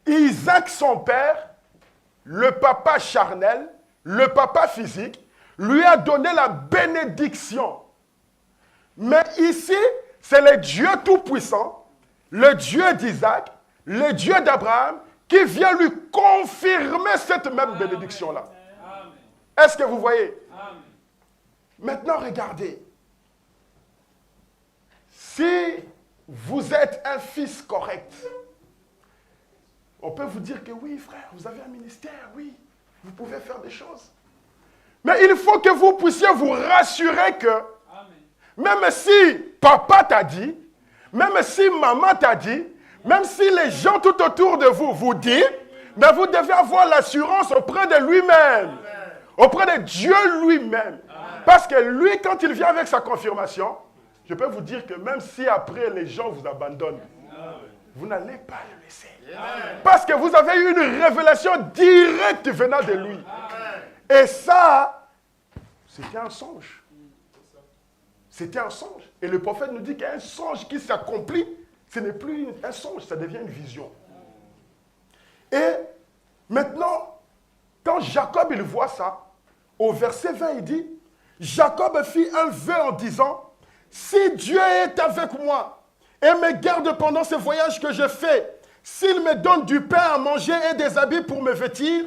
Isaac, son père, le papa charnel, le papa physique, lui a donné la bénédiction. Mais ici, c'est le Dieu Tout-Puissant, le Dieu d'Isaac, le Dieu d'Abraham, qui vient lui confirmer cette même bénédiction-là. Est-ce que vous voyez? Amen. Maintenant, regardez. Si vous êtes un fils correct, on peut vous dire que oui, frère, vous avez un ministère, oui, vous pouvez faire des choses. Mais il faut que vous puissiez vous rassurer que, même si papa t'a dit, même si maman t'a dit, même si les gens tout autour de vous vous disent, mais vous devez avoir l'assurance auprès de lui-même, auprès de Dieu lui-même. Parce que lui, quand il vient avec sa confirmation, je peux vous dire que même si après les gens vous abandonnent, vous n'allez pas le laisser. Parce que vous avez eu une révélation directe venant de lui. Et ça, c'était un songe. C'était un songe. Et le prophète nous dit qu'un songe qui s'accomplit, ce n'est plus un songe, ça devient une vision. Et maintenant, quand Jacob il voit ça, au verset 20, il dit, Jacob fit un vœu en disant, si Dieu est avec moi et me garde pendant ce voyage que je fais, s'il me donne du pain à manger et des habits pour me vêtir,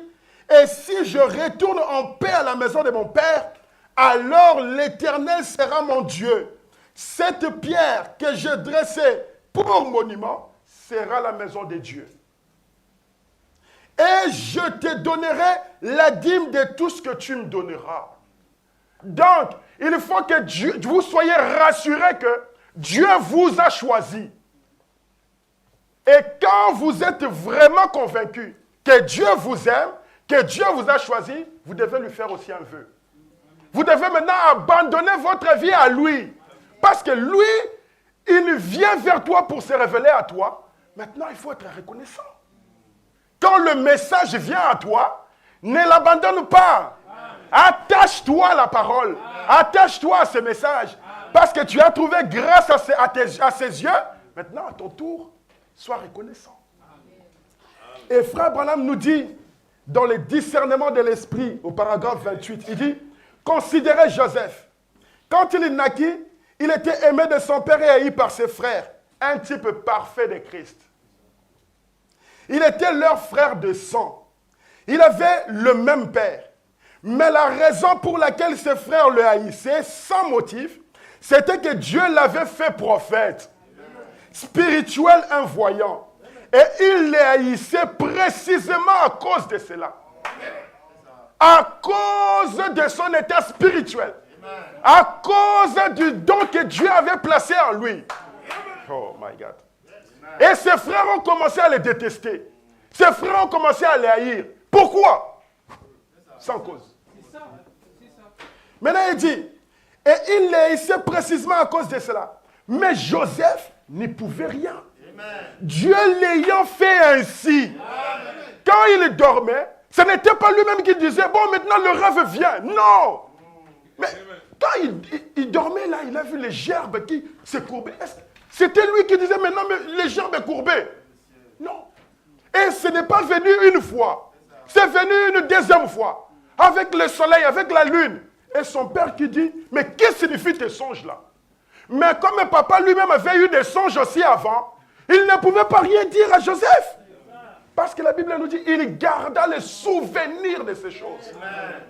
et si je retourne en paix à la maison de mon père, alors l'Éternel sera mon Dieu. Cette pierre que je dressais pour monument sera la maison de Dieu. Et je te donnerai la dîme de tout ce que tu me donneras. Donc, il faut que vous soyez rassurés que Dieu vous a choisi. Et quand vous êtes vraiment convaincu que Dieu vous aime, que Dieu vous a choisi, vous devez lui faire aussi un vœu. Vous devez maintenant abandonner votre vie à lui. Parce que lui, il vient vers toi pour se révéler à toi. Maintenant, il faut être reconnaissant. Quand le message vient à toi, ne l'abandonne pas. Attache-toi à la parole. Attache-toi à ce message. Parce que tu as trouvé grâce à ses yeux. Maintenant, à ton tour, sois reconnaissant. Et Frère Branham nous dit, dans le discernement de l'esprit, au paragraphe 28, il dit, considérez Joseph. Quand il naquit, il était aimé de son père et haï par ses frères. Un type parfait de Christ. Il était leur frère de sang. Il avait le même père. Mais la raison pour laquelle ses frères le haïssaient, sans motif, c'était que Dieu l'avait fait prophète, spirituel invoyant. Et il les haïssait précisément à cause de cela. À cause de son état spirituel. À cause du don que Dieu avait placé en lui. Oh my God. Et ses frères ont commencé à les détester. Ses frères ont commencé à les haïr. Pourquoi? Sans cause. Maintenant il dit, et il les haïssait précisément à cause de cela. Mais Joseph n'y pouvait rien. Dieu l'ayant fait ainsi. Quand il dormait, ce n'était pas lui-même qui disait, bon maintenant le rêve vient. Non. Mais quand il dormait là, il a vu les gerbes qui se courbaient. C'était lui qui disait, maintenant les gerbes sont courbées. Non. Et ce n'est pas venu une fois. C'est venu une deuxième fois. Avec le soleil, avec la lune. Et son père qui dit, mais qu'est-ce que signifie tes songes là? Mais comme papa lui-même avait eu des songes aussi avant, il ne pouvait pas rien dire à Joseph. Parce que la Bible nous dit, il garda le souvenir de ces choses.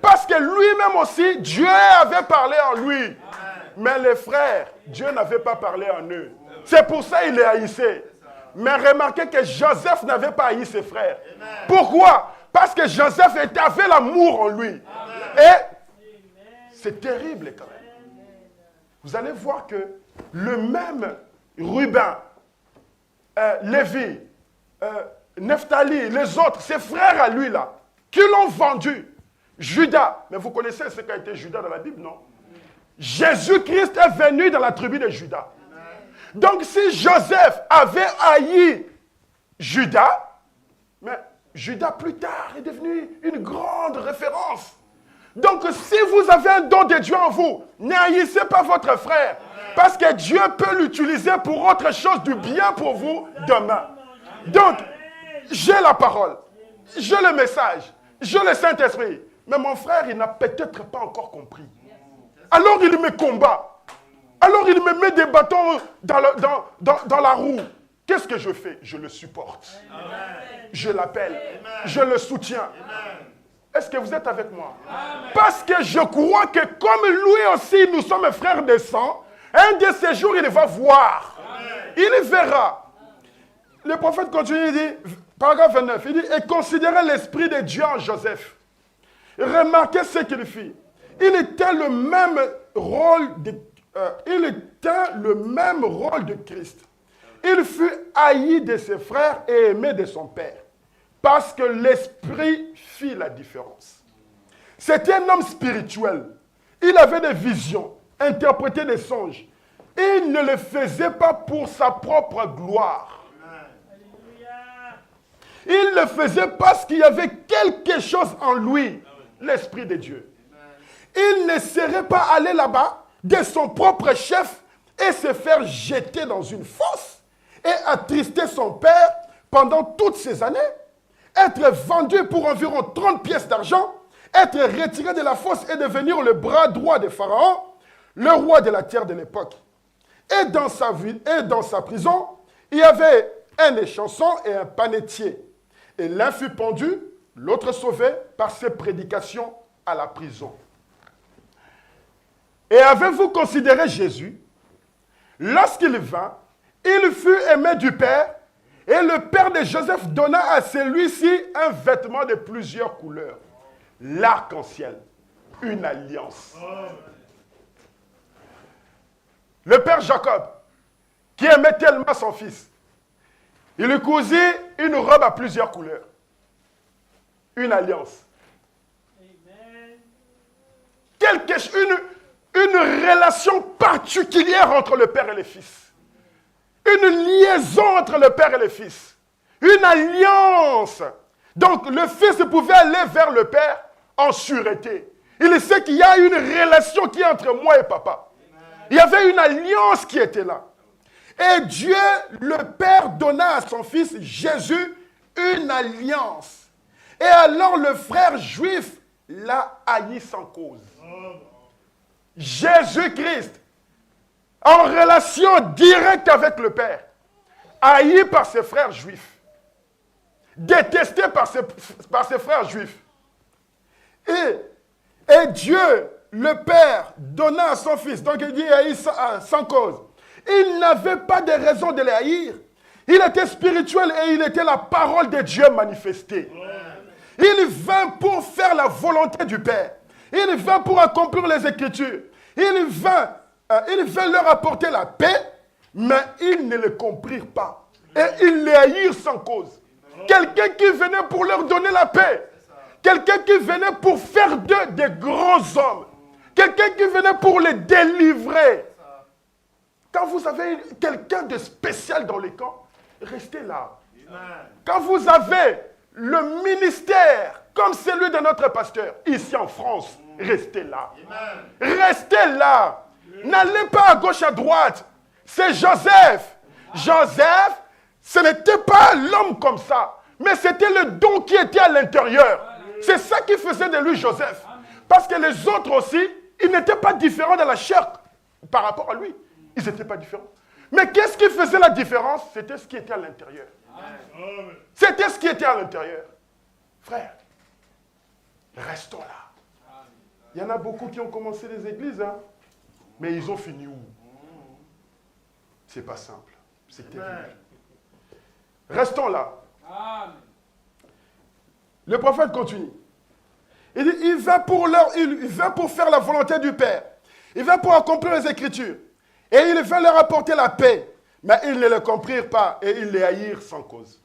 Parce que lui-même aussi, Dieu avait parlé en lui. Mais les frères, Dieu n'avait pas parlé en eux. C'est pour ça qu'il les haïssait. Mais remarquez que Joseph n'avait pas haï ses frères. Pourquoi? Parce que Joseph avait l'amour en lui. Et c'est terrible quand même. Vous allez voir que le même Ruben, Lévi, Nephtali, les autres, ses frères à lui là, qui l'ont vendu. Judas, mais vous connaissez ce qu'a été Judas dans la Bible, non? Jésus-Christ est venu dans la tribu de Judas. Donc si Joseph avait haï Judas, mais Judas plus tard est devenu une grande référence. Donc si vous avez un don de Dieu en vous, n'haïssez pas votre frère, parce que Dieu peut l'utiliser pour autre chose du bien pour vous demain. Donc, j'ai la parole, j'ai le message, j'ai le Saint-Esprit, mais mon frère, il n'a peut-être pas encore compris. Alors il me combat. Alors il me met des bâtons dans la roue. Qu'est-ce que je fais? Je le supporte. Je l'appelle. Je le soutiens. Est-ce que vous êtes avec moi? Parce que je crois que comme lui aussi, nous sommes frères de sang, un de ces jours, il va voir. Il verra. Le prophète continue, il dit, paragraphe 29, il dit, et considérez l'esprit de Dieu en Joseph. Remarquez ce qu'il fit. Il était le même rôle de Christ. Il fut haï de ses frères et aimé de son père. Parce que l'esprit fit la différence. C'était un homme spirituel. Il avait des visions, interprétait des songes. Il ne le faisait pas pour sa propre gloire. Il le faisait parce qu'il y avait quelque chose en lui, l'Esprit de Dieu. Il ne serait pas allé là-bas de son propre chef et se faire jeter dans une fosse et attrister son père pendant toutes ces années, être vendu pour environ 30 pièces d'argent, être retiré de la fosse et devenir le bras droit de Pharaon, le roi de la terre de l'époque. Et dans sa ville et dans sa prison, il y avait un échanson et un panetier. Et l'un fut pendu, l'autre sauvé par ses prédications à la prison. Et avez-vous considéré Jésus? Lorsqu'il vint, il fut aimé du Père, et le Père de Joseph donna à celui-ci un vêtement de plusieurs couleurs. L'arc-en-ciel, une alliance. Le Père Jacob, qui aimait tellement son fils, il lui cousit une robe à plusieurs couleurs. Une alliance. Une relation particulière entre le Père et le Fils. Une liaison entre le Père et le Fils. Une alliance. Donc le Fils pouvait aller vers le Père en sûreté. Il sait qu'il y a une relation qui est entre moi et papa. Il y avait une alliance qui était là. Et Dieu, le Père, donna à son Fils Jésus une alliance. Et alors le frère juif l'a haï sans cause. Jésus-Christ, en relation directe avec le Père, haï par ses frères juifs, détesté par ses frères juifs. Et Dieu, le Père, donna à son Fils, donc il dit haï sans cause. Il n'avait pas de raison de les haïr. Il était spirituel et il était la parole de Dieu manifestée. Il vint pour faire la volonté du Père. Il vint pour accomplir les Écritures. Il vint leur apporter la paix, mais ils ne le comprirent pas. Et ils les haïrent sans cause. Quelqu'un qui venait pour leur donner la paix. Quelqu'un qui venait pour faire d'eux des grands hommes. Quelqu'un qui venait pour les délivrer. Quand vous avez quelqu'un de spécial dans les camps, restez là. Quand vous avez le ministère comme celui de notre pasteur ici en France, restez là. Restez là. N'allez pas à gauche, à droite. C'est Joseph. Joseph, ce n'était pas l'homme comme ça, mais c'était le don qui était à l'intérieur. C'est ça qui faisait de lui Joseph. Parce que les autres aussi, ils n'étaient pas différents de la chair par rapport à lui. Ils n'étaient pas différents. Mais qu'est-ce qui faisait la différence? C'était ce qui était à l'intérieur. C'était ce qui était à l'intérieur. Frère, restons là. Il y en a beaucoup qui ont commencé les églises, hein, mais ils ont fini où? C'est pas simple. C'est terrible. Restons là. Le prophète continue. Il dit, il vint pour faire la volonté du Père. Il vint pour accomplir les Écritures. Et il vint leur apporter la paix. Mais ils ne le comprirent pas et ils les haïrent sans cause.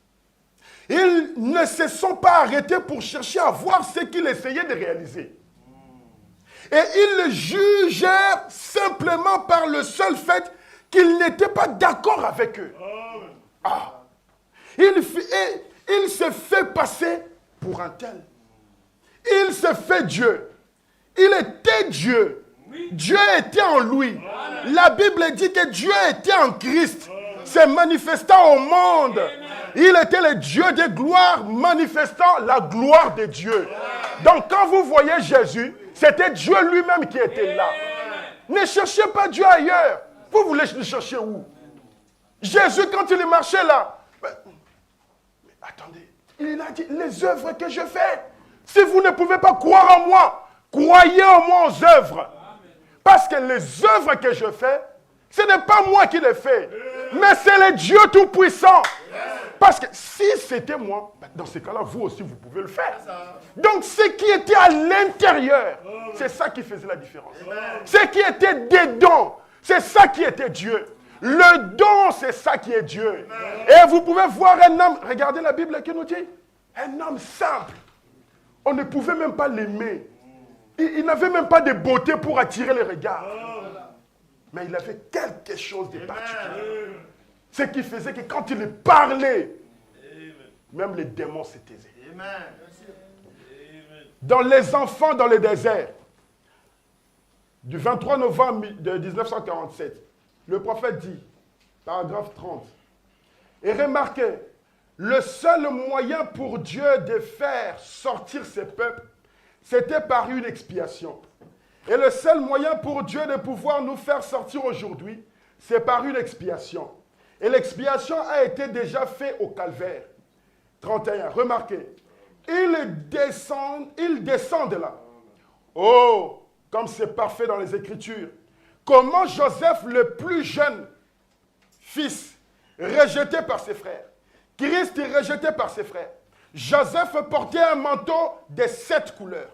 Ils ne se sont pas arrêtés pour chercher à voir ce qu'il essayait de réaliser. Et ils le jugèrent simplement par le seul fait qu'ils n'étaient pas d'accord avec eux. Ah. Il se fait passer pour un tel. Il se fait Dieu. Il était Dieu. Dieu était en lui. La Bible dit que Dieu était en Christ, se manifestant au monde. Il était le Dieu de gloire, manifestant la gloire de Dieu. Donc quand vous voyez Jésus, c'était Dieu lui-même qui était là. Ne cherchez pas Dieu ailleurs. Vous voulez le chercher où? Jésus, quand il marchait là, mais attendez, il a dit, les œuvres que je fais, si vous ne pouvez pas croire en moi, croyez en moi aux œuvres. Parce que les œuvres que je fais, ce n'est pas moi qui les fais, mais c'est le Dieu Tout-Puissant. Parce que si c'était moi, dans ce cas-là, vous aussi, vous pouvez le faire. Donc, ce qui était à l'intérieur, c'est ça qui faisait la différence. Ce qui était dedans, c'est ça qui était Dieu. Le don, c'est ça qui est Dieu. Et vous pouvez voir un homme, regardez la Bible qui nous dit, un homme simple. On ne pouvait même pas l'aimer. Il n'avait même pas de beauté pour attirer les regards. Mais il avait quelque chose de particulier. Ce qui faisait que quand il parlait, même les démons se taisaient. Dans Les Enfants dans le désert, du 23 novembre de 1947, le prophète dit, paragraphe 30, et remarquez, le seul moyen pour Dieu de faire sortir ses peuples, c'était par une expiation. Et le seul moyen pour Dieu de pouvoir nous faire sortir aujourd'hui, c'est par une expiation. Et l'expiation a été déjà faite au calvaire. 31, remarquez, il descend de là. Oh, comme c'est parfait dans les Écritures. Comment Joseph, le plus jeune fils, rejeté par ses frères, Christ est rejeté par ses frères. Joseph portait un manteau de 7 couleurs.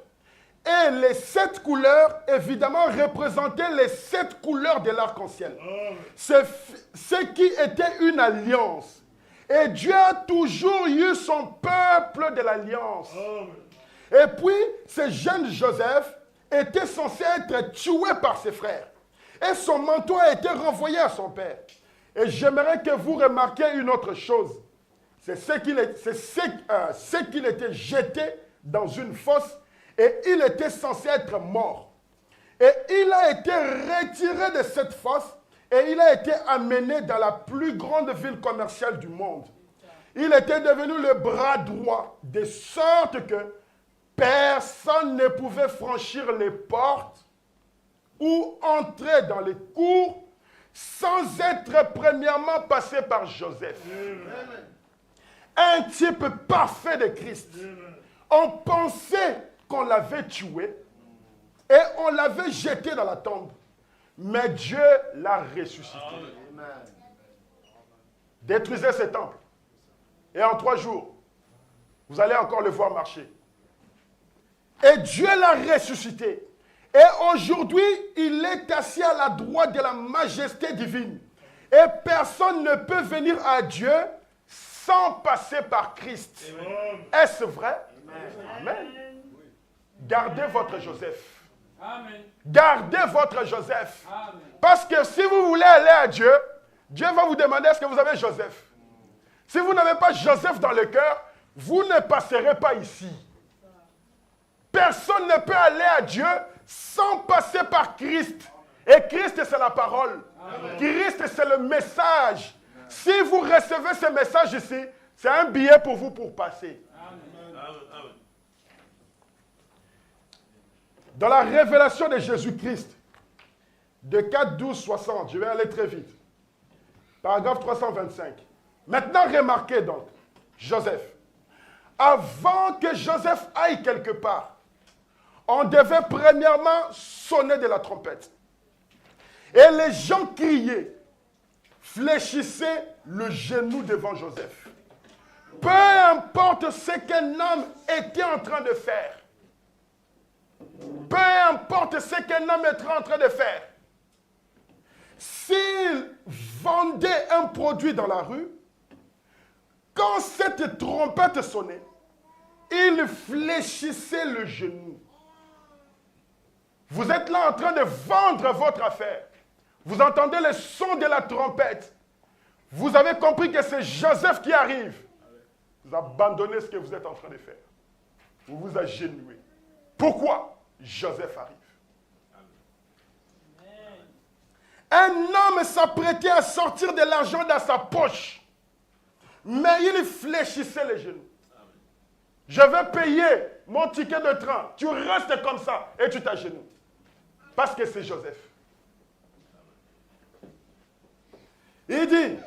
Et les 7 couleurs, évidemment, représentaient les 7 couleurs de l'arc-en-ciel. C'est ce qui était une alliance. Et Dieu a toujours eu son peuple de l'alliance. Et puis, ce jeune Joseph était censé être tué par ses frères. Et son manteau a été renvoyé à son père. Et j'aimerais que vous remarquiez une autre chose. C'est ce qu'il était jeté dans une fosse et il était censé être mort. Et il a été retiré de cette fosse et il a été amené dans la plus grande ville commerciale du monde. Il était devenu le bras droit, de sorte que personne ne pouvait franchir les portes ou entrer dans les cours sans être premièrement passé par Joseph. Un type parfait de Christ. On pensait qu'on l'avait tué et on l'avait jeté dans la tombe. Mais Dieu l'a ressuscité. Détruisez ce temple. Et en 3 jours, vous allez encore le voir marcher. Et Dieu l'a ressuscité. Et aujourd'hui, il est assis à la droite de la majesté divine. Et personne ne peut venir à Dieu sans passer par Christ. Est-ce vrai? Amen. Gardez votre Joseph. Gardez votre Joseph. Parce que si vous voulez aller à Dieu, Dieu va vous demander est-ce que vous avez Joseph. Si vous n'avez pas Joseph dans le cœur, vous ne passerez pas ici. Personne ne peut aller à Dieu sans passer par Christ. Et Christ, c'est la parole. Christ, c'est le message. Si vous recevez ce message ici, c'est un billet pour vous pour passer. Dans la révélation de Jésus-Christ, de 4, 12, 60. Je vais aller très vite. Paragraphe 325. Maintenant, remarquez donc, Joseph. Avant que Joseph aille quelque part, on devait premièrement sonner de la trompette. Et les gens criaient, fléchissaient le genou devant Joseph. Peu importe ce qu'un homme était en train de faire. Peu importe ce qu'un homme était en train de faire. S'il vendait un produit dans la rue, quand cette trompette sonnait, il fléchissait le genou. Vous êtes là en train de vendre votre affaire. Vous entendez le son de la trompette. Vous avez compris que c'est Joseph qui arrive. Vous abandonnez ce que vous êtes en train de faire. Vous vous agenouillez. Pourquoi Joseph arrive? Un homme s'apprêtait à sortir de l'argent dans sa poche. Mais il fléchissait les genoux. Je vais payer mon ticket de train. Tu restes comme ça et tu t'agenouilles. Parce que c'est Joseph. Il dit,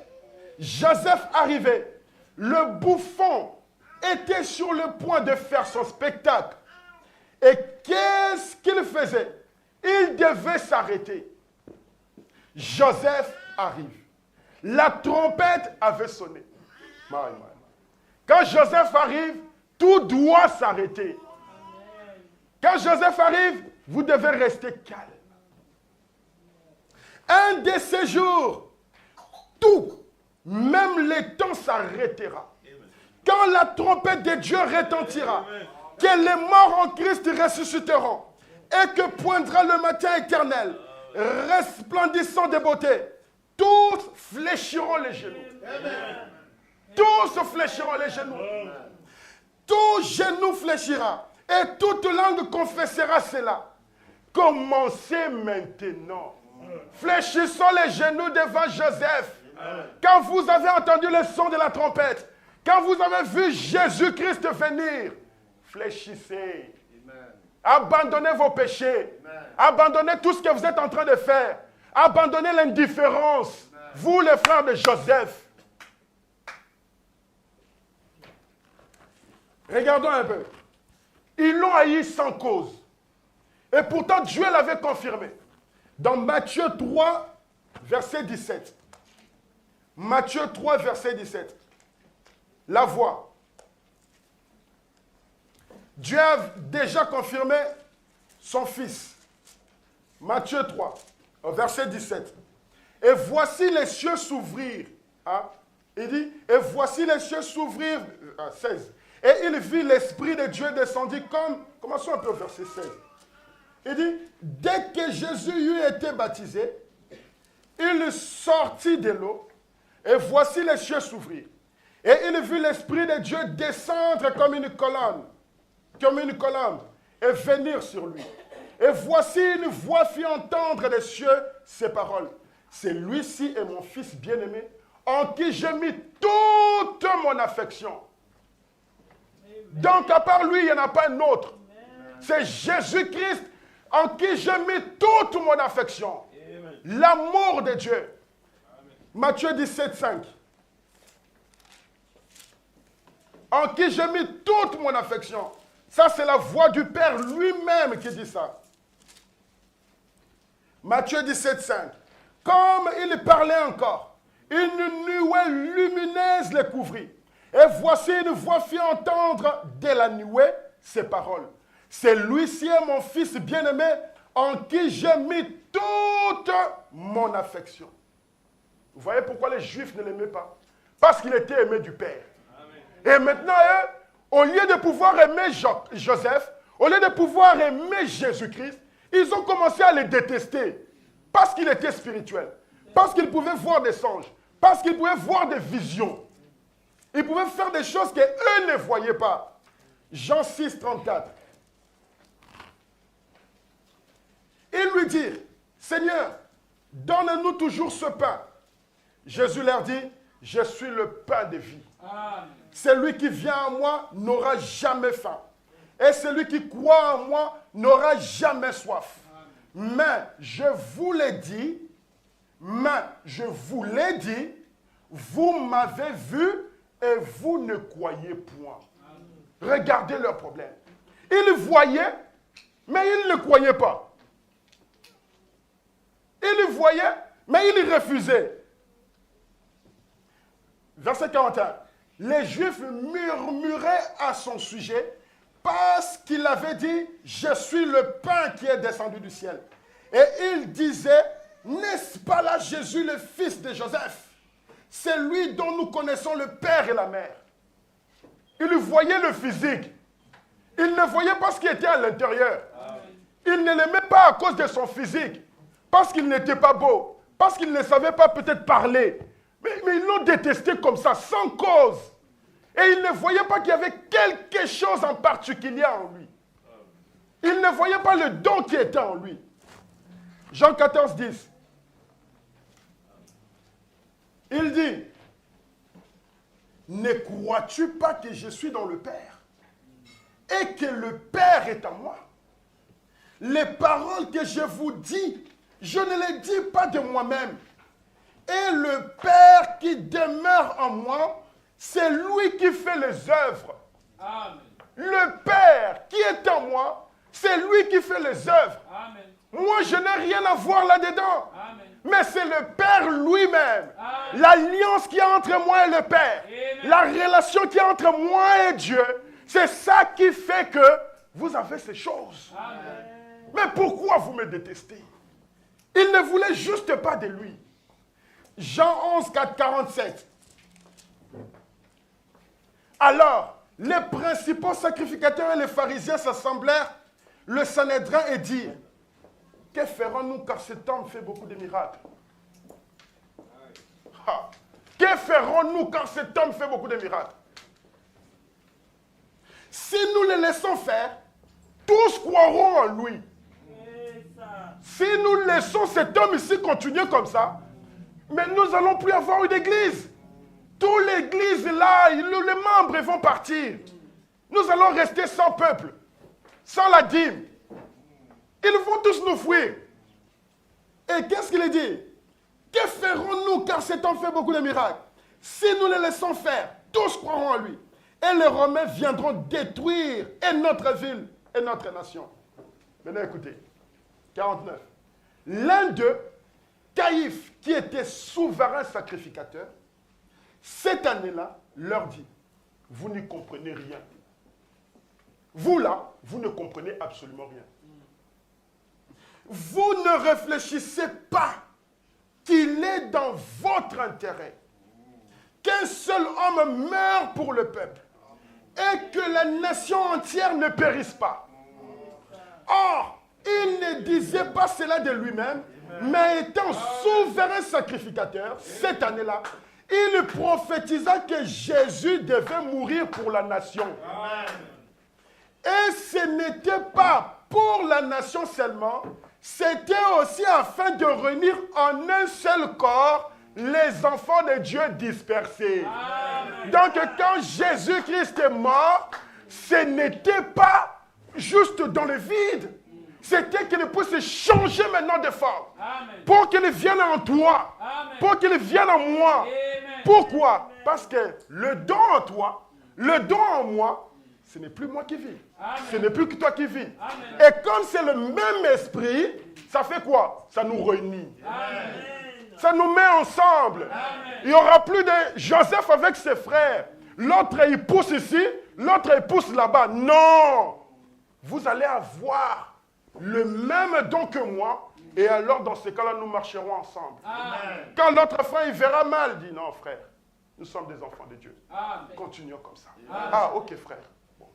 Joseph arrivait. Le bouffon était sur le point de faire son spectacle. Et qu'est-ce qu'il faisait? Il devait s'arrêter. Joseph arrive. La trompette avait sonné. Quand Joseph arrive, tout doit s'arrêter. Quand Joseph arrive, vous devez rester calme. Un de ces jours, tout, même le temps s'arrêtera. Quand la trompette de Dieu retentira, que les morts en Christ ressusciteront et que poindra le matin éternel, resplendissant de beauté, tous fléchiront les genoux. Tous fléchiront les genoux. Tout genou fléchira et toute langue confessera cela. Commencez maintenant. Fléchissons les genoux devant Joseph. Quand vous avez entendu le son de la trompette, quand vous avez vu Jésus-Christ venir, fléchissez. Abandonnez vos péchés. Abandonnez tout ce que vous êtes en train de faire. Abandonnez l'indifférence. Vous, les frères de Joseph. Regardons un peu. Ils l'ont haï sans cause. Et pourtant, Dieu l'avait confirmé. Dans Matthieu 3, verset 17. Matthieu 3, verset 17. La voix. Dieu a déjà confirmé son Fils. Matthieu 3, verset 17. Et voici les cieux s'ouvrir. Hein? Il dit, et voici les cieux s'ouvrir. 16. Et il vit l'Esprit de Dieu descendre comme... Commençons un peu au verset 16. Il dit, dès que Jésus eut été baptisé, il sortit de l'eau, et voici les cieux s'ouvrir. Et il vit l'Esprit de Dieu descendre comme une colonne, et venir sur lui. Et voici une voix fit entendre des cieux ces paroles. C'est lui-ci est mon Fils bien-aimé, en qui j'ai mis toute mon affection. Donc à part lui, il n'y en a pas un autre. C'est Jésus-Christ en qui j'ai mis toute mon affection. L'amour de Dieu. Matthieu 17, 5. En qui j'ai mis toute mon affection. Ça, c'est la voix du Père lui-même qui dit ça. Matthieu 17, 5. Comme il parlait encore, une nuée lumineuse les couvrit. Et voici une voix fit entendre de la nuée ces paroles. C'est lui-ci est mon Fils bien-aimé, en qui j'ai mis toute mon affection. Vous voyez pourquoi les Juifs ne l'aimaient pas? Parce qu'il était aimé du Père. Amen. Et maintenant, eux, au lieu de pouvoir aimer Joseph, au lieu de pouvoir aimer Jésus-Christ, ils ont commencé à les détester. Parce qu'il était spirituel. Parce qu'il pouvait voir des songes. Parce qu'il pouvait voir des visions. Il pouvait faire des choses qu'eux ne voyaient pas. Jean 6, 34. Ils lui dirent, Seigneur, donne-nous toujours ce pain. Jésus leur dit, je suis le pain de vie. Celui qui vient à moi n'aura jamais faim. Et celui qui croit en moi n'aura jamais soif. mais je vous l'ai dit, vous m'avez vu et vous ne croyez point. Regardez leur problème. Ils voyaient, mais ils ne croyaient pas. Ils voyaient, mais ils refusaient. Verset 41. Les Juifs murmuraient à son sujet parce qu'il avait dit, je suis le pain qui est descendu du ciel. Et il disait, n'est-ce pas là Jésus, le fils de Joseph? C'est lui dont nous connaissons le père et la mère. Il voyait le physique. Il ne voyait pas ce qui était à l'intérieur. Il ne l'aimait pas à cause de son physique. Parce qu'il n'était pas beau. Parce qu'il ne savait pas peut-être parler. Mais ils l'ont détesté comme ça, sans cause. Et il ne voyait pas qu'il y avait quelque chose en particulier en lui. Il ne voyait pas le don qui était en lui. Jean 14, 10. Il dit, ne crois-tu pas que je suis dans le Père et que le Père est en moi? Les paroles que je vous dis, je ne les dis pas de moi-même. Et le Père qui demeure en moi, c'est lui qui fait les œuvres. Amen. Le Père qui est en moi, c'est lui qui fait les œuvres. Amen. Moi, je n'ai rien à voir là-dedans. Amen. Mais c'est le Père lui-même. L'alliance qui est entre moi et le Père. Amen. La relation qui est entre moi et Dieu. C'est ça qui fait que vous avez ces choses. Amen. Mais pourquoi vous me détestez? Il ne voulait juste pas de lui. Jean 11, 4, 47. Alors, les principaux sacrificateurs et les pharisiens s'assemblèrent, le Sanhédrin, et dirent, que ferons-nous car cet homme fait beaucoup de miracles? Que ferons-nous car cet homme fait beaucoup de miracles? Si nous le laissons faire, tous croiront en lui. Si nous laissons cet homme ici continuer comme ça, mais nous n'allons plus avoir une église. Toute l'église là, les membres vont partir. Nous allons rester sans peuple, sans la dîme. Ils vont tous nous fuir. Et qu'est-ce qu'il dit? Que ferons-nous car cet homme fait beaucoup de miracles? Si nous les laissons faire, tous croiront en lui. Et les Romains viendront détruire et notre ville et notre nation. Maintenant écoutez, 49. L'un d'eux, Caïphe, qui était souverain sacrificateur, cette année-là, leur dit, vous n'y comprenez rien. Vous là, vous ne comprenez absolument rien. Vous ne réfléchissez pas qu'il est dans votre intérêt qu'un seul homme meure pour le peuple et que la nation entière ne périsse pas. Or, il ne disait pas cela de lui-même, mais étant souverain sacrificateur, cette année-là, il prophétisa que Jésus devait mourir pour la nation. Et ce n'était pas pour la nation seulement, c'était aussi afin de réunir en un seul corps les enfants de Dieu dispersés. Amen. Donc quand Jésus-Christ est mort, ce n'était pas juste dans le vide. C'était qu'il puisse changer maintenant de forme. Amen. Pour qu'il vienne en toi. Amen. Pour qu'il vienne en moi. Amen. Pourquoi? Parce que le don en toi, le don en moi, ce n'est plus moi qui vis. Amen. Ce n'est plus que toi qui vis. Amen. Et comme c'est le même esprit, ça fait quoi? Ça nous réunit. Amen. Ça nous met ensemble. Amen. Il n'y aura plus de Joseph avec ses frères. L'autre, il pousse ici, l'autre, il pousse là-bas. Non! Vous allez avoir le même don que moi, et alors dans ce cas-là, nous marcherons ensemble. Amen. Quand l'autre frère, il verra mal, il dit non, frère, nous sommes des enfants de Dieu. Amen. Continuons comme ça. Amen. Ah, ok, frère. Bon,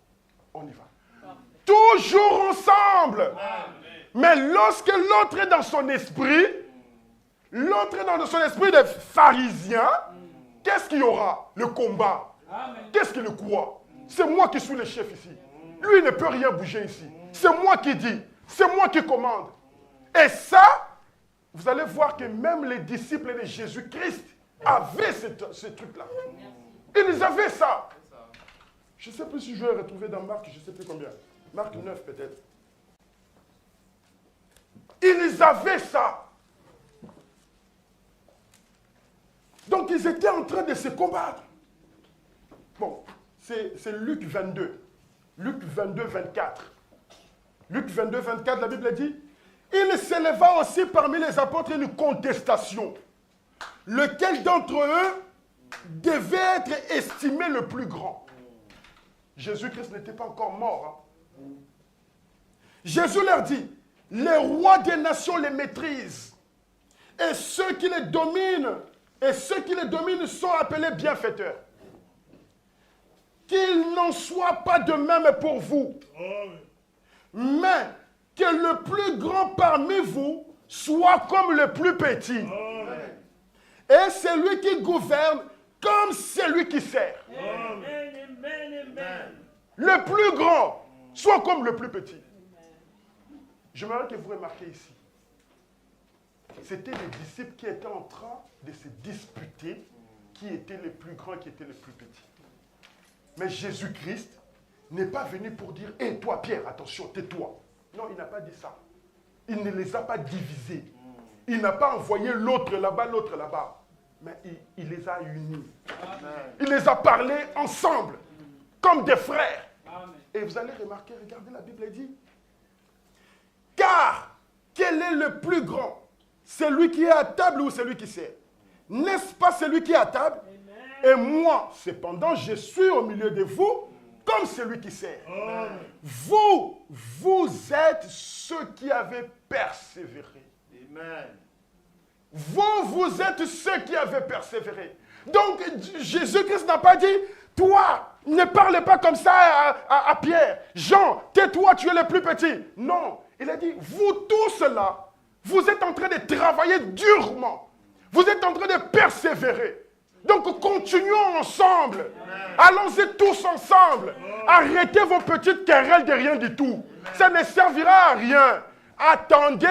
on y va. Amen. Toujours ensemble. Amen. Mais lorsque l'autre est dans son esprit, l'autre est dans son esprit de pharisien, qu'est-ce qu'il y aura? Le combat. Qu'est-ce qu'il croit? C'est moi qui suis le chef ici. Lui, il ne peut rien bouger ici. C'est moi qui dis. C'est moi qui commande. Et ça, vous allez voir que même les disciples de Jésus-Christ avaient ce truc-là. Ils avaient ça. Je ne sais plus si je vais retrouver dans Marc, je ne sais plus combien. Marc 9 peut-être. Ils ils avaient ça. Donc ils étaient en train de se combattre. Bon, c'est Luc 22. Luc 22, 24. Luc 22, 24, la Bible dit, il s'éleva aussi parmi les apôtres une contestation. Lequel d'entre eux devait être estimé le plus grand? Jésus-Christ n'était pas encore mort. Hein. Jésus leur dit, les rois des nations les maîtrisent. Et ceux qui les dominent, sont appelés bienfaiteurs. Qu'il n'en soit pas de même pour vous. Mais que le plus grand parmi vous soit comme le plus petit. Et celui qui gouverne comme celui qui sert. Le plus grand soit comme le plus petit. J'aimerais que vous remarquiez ici. C'était les disciples qui étaient en train de se disputer qui était le plus grand, qui était le plus petit. Mais Jésus-Christ n'est pas venu pour dire « Hé, toi Pierre, attention, tais-toi ». Non, il n'a pas dit ça. Il ne les a pas divisés. Il n'a pas envoyé l'autre là-bas, l'autre là-bas. Mais il les a unis. Il les a parlé ensemble, comme des frères. Et vous allez remarquer, regardez, la Bible dit « Car, quel est le plus grand? Celui qui est à table ou celui qui sert? N'est-ce pas celui qui est à table? Et moi, cependant, je suis au milieu de vous comme celui qui sert. Vous êtes ceux qui avez persévéré. Amen. Vous êtes ceux qui avez persévéré. Donc, Jésus-Christ n'a pas dit, toi, ne parlez pas comme ça à Pierre. Jean, tais-toi, tu es le plus petit. Non, il a dit, vous tous là, vous êtes en train de travailler durement. Vous êtes en train de persévérer. Donc, continuons ensemble. Allons-y tous ensemble. Arrêtez vos petites querelles de rien du tout. Ça ne servira à rien. Attendez,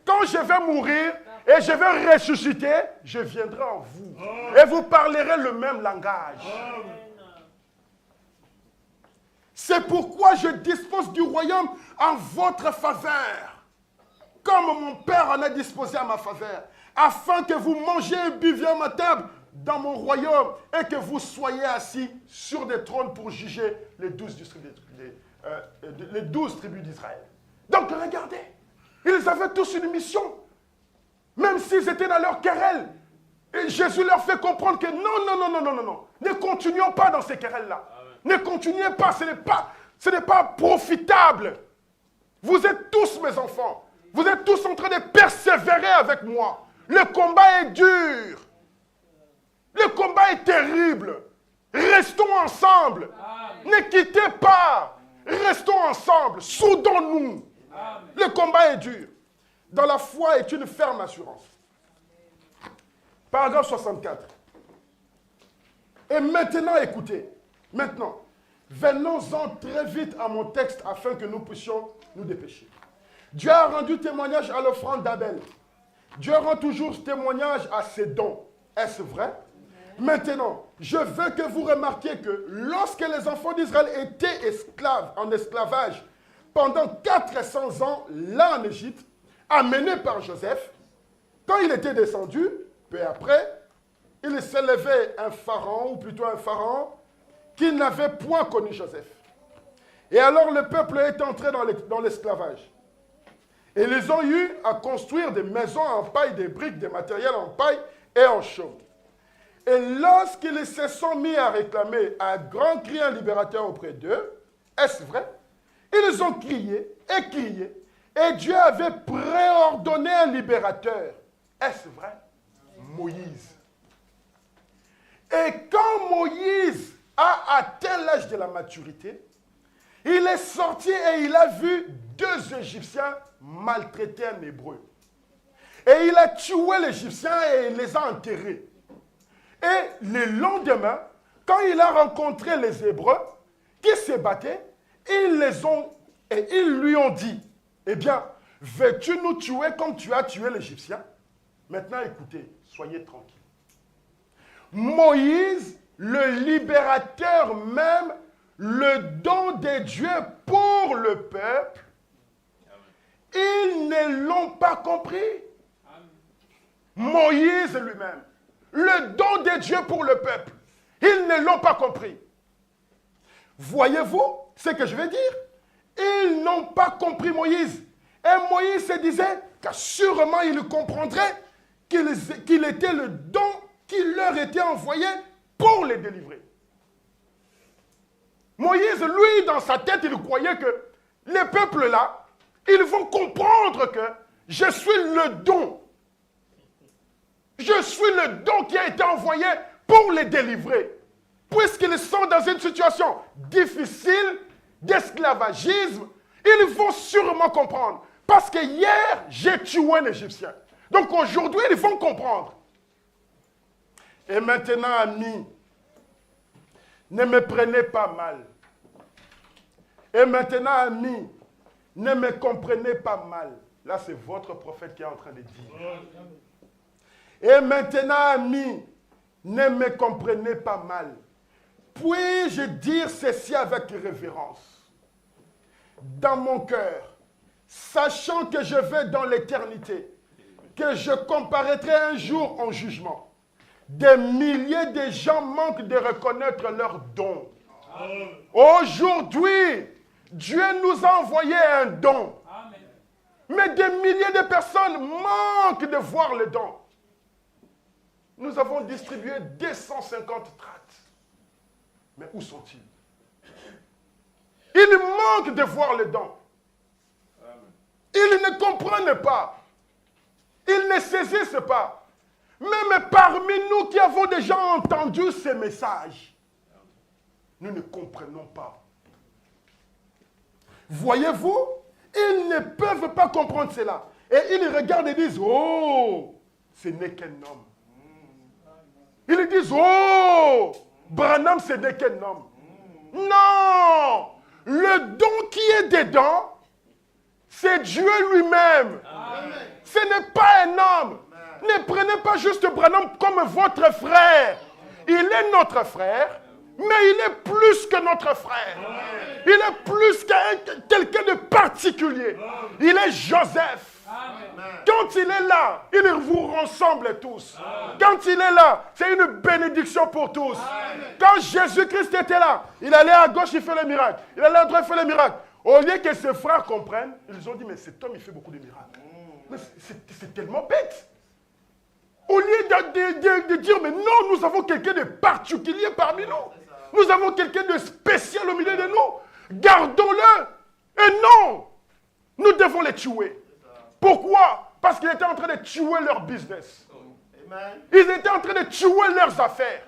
quand je vais mourir et je vais ressusciter, je viendrai en vous. Et vous parlerez le même langage. C'est pourquoi je dispose du royaume en votre faveur, comme mon Père en a disposé à ma faveur, afin que vous mangiez et buviez à ma table dans mon royaume et que vous soyez assis sur des trônes pour juger les 12 tribus d'Israël. Donc regardez, ils avaient tous une mission, même s'ils étaient dans leur querelle. Et Jésus leur fait comprendre que non, ne continuons pas dans ces querelles-là. Ne continuez pas, ce n'est pas profitable. Vous êtes tous mes enfants. Vous êtes tous en train de persévérer avec moi. Le combat est dur. Le combat est terrible. Restons ensemble. Ne quittez pas. Restons ensemble. Soudons-nous. Le combat est dur. Dans la foi est une ferme assurance. Paragraphe 64. Et maintenant, écoutez. Maintenant, venons-en très vite à mon texte afin que nous puissions nous dépêcher. Dieu a rendu témoignage à l'offrande d'Abel. Dieu rend toujours témoignage à ses dons. Est-ce vrai? Maintenant, je veux que vous remarquiez que lorsque les enfants d'Israël étaient esclaves, en esclavage, pendant 400 ans, là en Égypte, amenés par Joseph, quand il était descendu, peu après, il s'élevait un pharaon, ou plutôt un pharaon, qui n'avait point connu Joseph. Et alors le peuple est entré dans l'esclavage. Et ils ont eu à construire des maisons en paille, des briques, des matériels en paille et en chaume. Et lorsqu'ils se sont mis à réclamer un grand cri un libérateur auprès d'eux, est-ce vrai? Ils ont crié et crié. Et Dieu avait préordonné un libérateur. Est-ce vrai? Moïse. Et quand Moïse a atteint l'âge de la maturité, il est sorti et il a vu 2 Égyptiens maltraiter un Hébreu. Et il a tué l'Égyptien et il les a enterrés. Et le lendemain, quand il a rencontré les Hébreux qui se battaient, ils lui ont dit, eh bien, veux-tu nous tuer comme tu as tué l'Égyptien? Maintenant, écoutez, soyez tranquilles. Moïse, le libérateur même, le don de Dieu pour le peuple, Ils ne l'ont pas compris. Moïse lui-même, le don de Dieu pour le peuple, ils ne l'ont pas compris. Voyez-vous ce que je veux dire? Ils n'ont pas compris Moïse. Et Moïse se disait qu'assurément il comprendrait qu'il était le don qui leur était envoyé pour les délivrer. Moïse, lui, dans sa tête, il croyait que les peuples là, ils vont comprendre que je suis le don. Je suis le don qui a été envoyé pour les délivrer. Puisqu'ils sont dans une situation difficile, d'esclavagisme, ils vont sûrement comprendre. Parce que hier, j'ai tué un Égyptien. Donc aujourd'hui, ils vont comprendre. Et maintenant, amis, ne me prenez pas mal. Et maintenant, amis, ne me comprenez pas mal. Là, c'est votre prophète qui est en train de dire. Et maintenant, amis, ne me comprenez pas mal. Puis-je dire ceci avec révérence? Dans mon cœur, sachant que je vais dans l'éternité, que je comparaîtrai un jour en jugement, des milliers de gens manquent de reconnaître leurs dons. Aujourd'hui, Dieu nous a envoyé un don. Mais des milliers de personnes manquent de voir le don. Nous avons distribué 250 tracts. Mais où sont-ils? Ils manquent de voir le don. Ils ne comprennent pas. Ils ne saisissent pas. Même parmi nous qui avons déjà entendu ces messages, nous ne comprenons pas. Voyez-vous, ils ne peuvent pas comprendre cela. Et ils regardent et disent, oh, ce n'est qu'un homme. Ils disent, oh, Branham, ce n'est qu'un homme. Non, le don qui est dedans, c'est Dieu lui-même. Ce n'est pas un homme. Ne prenez pas juste Branham comme votre frère. Il est notre frère, mais il est plus que notre frère. Il est plus que quelqu'un de particulier. Il est Joseph. Quand il est là, il vous rassemble tous. Quand il est là, c'est une bénédiction pour tous. Quand Jésus-Christ était là, il allait à gauche, il fait le miracle. Il allait à droite, il fait le miracle. Au lieu que ses frères comprennent, ils ont dit, mais cet homme, il fait beaucoup de miracles. Mais c'est tellement bête. Au lieu de dire, mais non, nous avons quelqu'un de particulier parmi nous. Nous avons quelqu'un de spécial au milieu de nous. Gardons-le. Et non, nous devons les tuer. Pourquoi? Parce qu'ils étaient en train de tuer leur business. Ils étaient en train de tuer leurs affaires.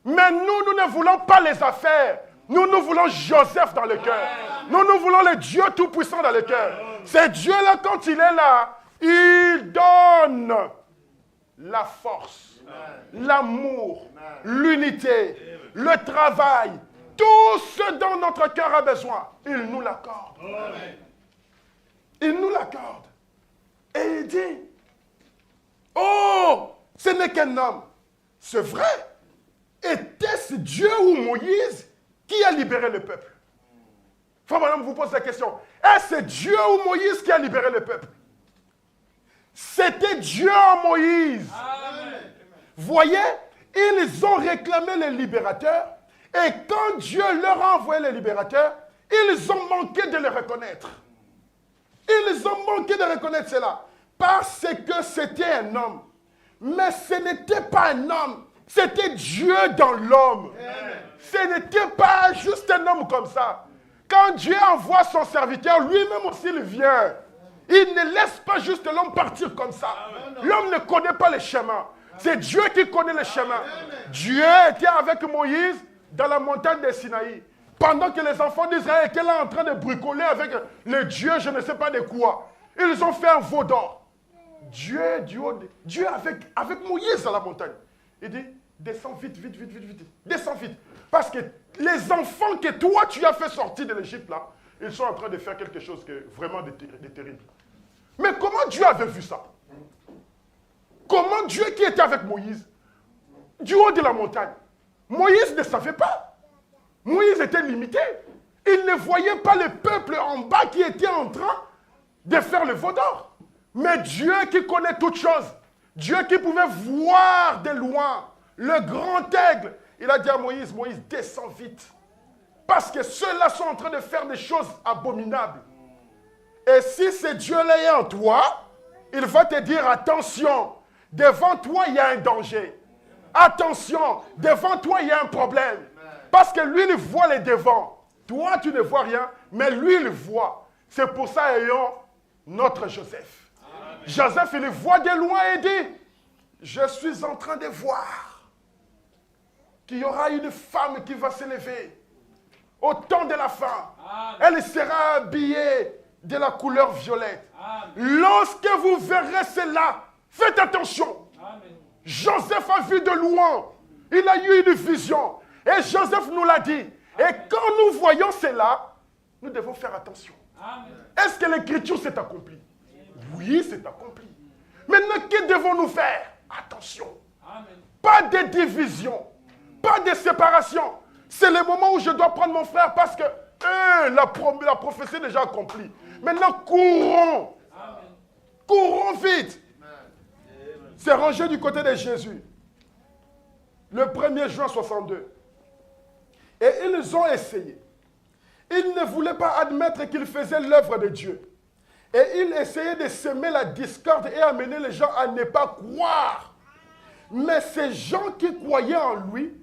Mais nous ne voulons pas les affaires. Nous voulons Joseph dans le cœur. Nous voulons le Dieu Tout-Puissant dans le cœur. C'est Dieu-là, quand il est là, il donne la force, l'amour, l'unité, le travail, tout ce dont notre cœur a besoin. Il nous l'accorde. Il nous l'accorde. Et il dit, oh, ce n'est qu'un homme. C'est vrai. Était-ce Dieu ou Moïse qui a libéré le peuple? Frère Madame vous pose la question. Est-ce Dieu ou Moïse qui a libéré le peuple? C'était Dieu en Moïse. Amen. Voyez, ils ont réclamé les libérateurs. Et quand Dieu leur a envoyé les libérateurs, ils ont manqué de le reconnaître. Ils ont manqué de reconnaître cela. Parce que c'était un homme. Mais ce n'était pas un homme. C'était Dieu dans l'homme. Ce n'était pas juste un homme comme ça. Quand Dieu envoie son serviteur, lui-même aussi il vient. Il ne laisse pas juste l'homme partir comme ça. L'homme ne connaît pas les chemins. C'est Dieu qui connaît les chemins. Dieu était avec Moïse dans la montagne de Sinaï. Pendant que les enfants d'Israël étaient là en train de bricoler avec le Dieu, je ne sais pas de quoi. Ils ont fait un veau d'or. Dieu avec Moïse à la montagne. Il dit, descends vite. Descends vite. Parce que les enfants que toi tu as fait sortir de l'Égypte là, ils sont en train de faire quelque chose de vraiment de terrible. Mais comment Dieu avait vu ça? Comment Dieu qui était avec Moïse, du haut de la montagne, Moïse ne savait pas. Moïse était limité. Il ne voyait pas le peuple en bas qui était en train de faire le veau d'or. Mais Dieu qui connaît toutes choses, Dieu qui pouvait voir de loin le grand aigle, il a dit à Moïse, Moïse, descends vite. Parce que ceux-là sont en train de faire des choses abominables. Et si ce Dieu-là est en toi, il va te dire, attention, devant toi, il y a un danger. Attention, devant toi, il y a un problème. Parce que lui, il voit les devants. Toi, tu ne vois rien, mais lui, il voit. C'est pour ça, ayons notre Joseph. Amen. Joseph, il voit de loin et dit, je suis en train de voir qu'il y aura une femme qui va s'élever au temps de la fin. Amen. Elle sera habillée de la couleur violette. Amen. Lorsque vous verrez cela, faites attention. Amen. Joseph a vu de loin. Il a eu une vision. Et Joseph nous l'a dit. Amen. Et quand nous voyons cela, nous devons faire attention. Amen. Est-ce que l'écriture s'est accomplie? Oui, c'est accompli. Maintenant, que devons-nous faire? Attention. Amen. Pas de division. Pas de séparation. C'est le moment où je dois prendre mon frère parce que la prophétie est déjà accomplie. Maintenant, courons. Amen. Courons vite. C'est rangé du côté de Jésus. Le 1er juin 62. Et ils ont essayé. Ils ne voulaient pas admettre qu'ils faisaient l'œuvre de Dieu. Et ils essayaient de semer la discorde et amener les gens à ne pas croire. Mais ces gens qui croyaient en lui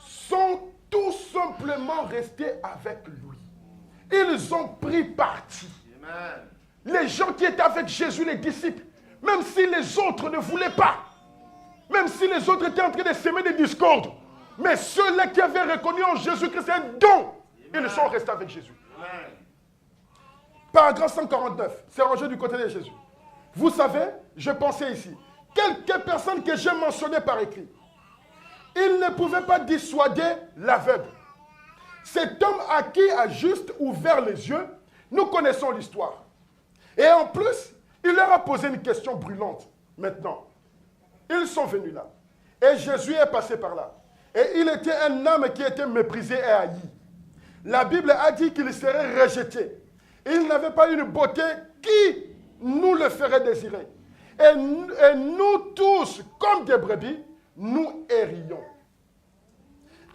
sont tout simplement restés avec lui. Ils ont pris parti. Amen. Les gens qui étaient avec Jésus, les disciples, même si les autres ne voulaient pas, même si les autres étaient en train de semer des discordes, mais ceux-là qui avaient reconnu en Jésus-Christ un don, ils sont restés avec Jésus. Amen. Paragraphe 149, c'est rangé du côté de Jésus. Vous savez, je pensais ici, quelques personnes que j'ai mentionnées par écrit, ils ne pouvaient pas dissuader l'aveugle. Cet homme à qui a juste ouvert les yeux, nous connaissons l'histoire. Et en plus, il leur a posé une question brûlante. Maintenant, ils sont venus là. Et Jésus est passé par là. Et il était un homme qui était méprisé et haï. La Bible a dit qu'il serait rejeté. Il n'avait pas une beauté qui nous le ferait désirer. Et nous tous, comme des brebis, nous errions.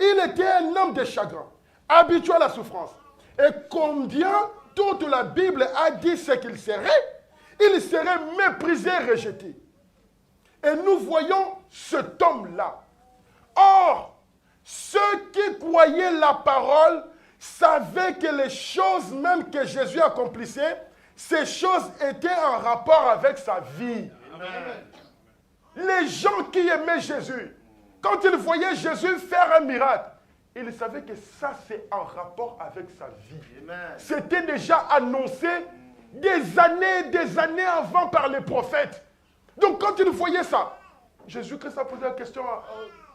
Il était un homme de chagrin, habitué à la souffrance. Et combien toute la Bible a dit ce qu'il serait méprisé et rejeté. Et nous voyons cet homme-là. Or, ceux qui croyaient la parole savaient que les choses même que Jésus accomplissait, ces choses étaient en rapport avec sa vie. Amen. Les gens qui aimaient Jésus, quand ils voyaient Jésus faire un miracle, ils savaient que ça c'est en rapport avec sa vie. C'était déjà annoncé des années avant par les prophètes. Donc quand ils voyaient ça, Jésus-Christ a posé la question,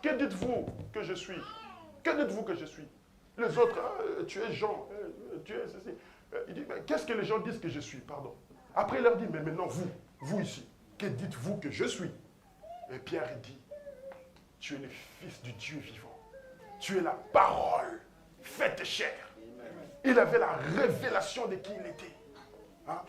que dites-vous que je suis? Que dites-vous que je suis? Les autres, tu es Jean, tu es ceci. Il dit, mais qu'est-ce que les gens disent que je suis? Pardon. Après il leur dit, mais maintenant vous ici, que dites-vous que je suis? Et Pierre dit, tu es le Fils du Dieu vivant. Tu es la parole faite chair. Il avait la révélation de qui il était. Hein?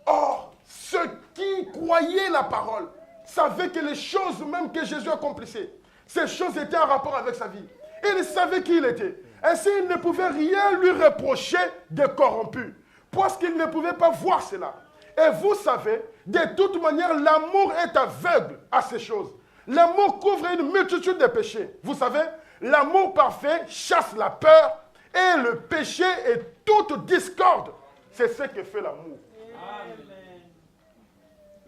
Or, ceux qui croyaient la parole savaient que les choses même que Jésus accomplissait, ces choses étaient en rapport avec sa vie. Il savait qui il était. Ainsi, il ne pouvait rien lui reprocher de corrompu, parce qu'il ne pouvait pas voir cela. Et vous savez, de toute manière, l'amour est aveugle à ces choses. L'amour couvre une multitude de péchés. Vous savez, l'amour parfait chasse la peur et le péché et toute discorde. C'est ce que fait l'amour.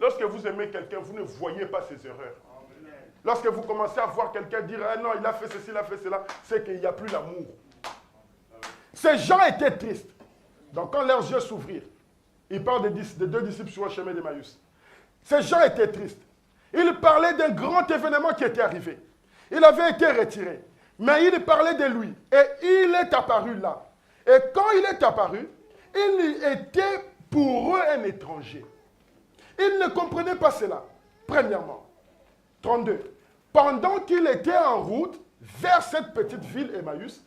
Lorsque vous aimez quelqu'un, vous ne voyez pas ses erreurs. Lorsque vous commencez à voir quelqu'un dire « Ah non, il a fait ceci, il a fait cela », c'est qu'il n'y a plus l'amour. Ces gens étaient tristes. Donc quand leurs yeux s'ouvrirent, il parle de deux disciples sur le chemin d'Emmaüs. Ces gens étaient tristes. Ils parlaient d'un grand événement qui était arrivé. Il avait été retiré. Mais il parlait de lui. Et il est apparu là. Et quand il est apparu, il était pour eux un étranger. Ils ne comprenaient pas cela. Premièrement. 32. Pendant qu'il était en route vers cette petite ville Emmaüs,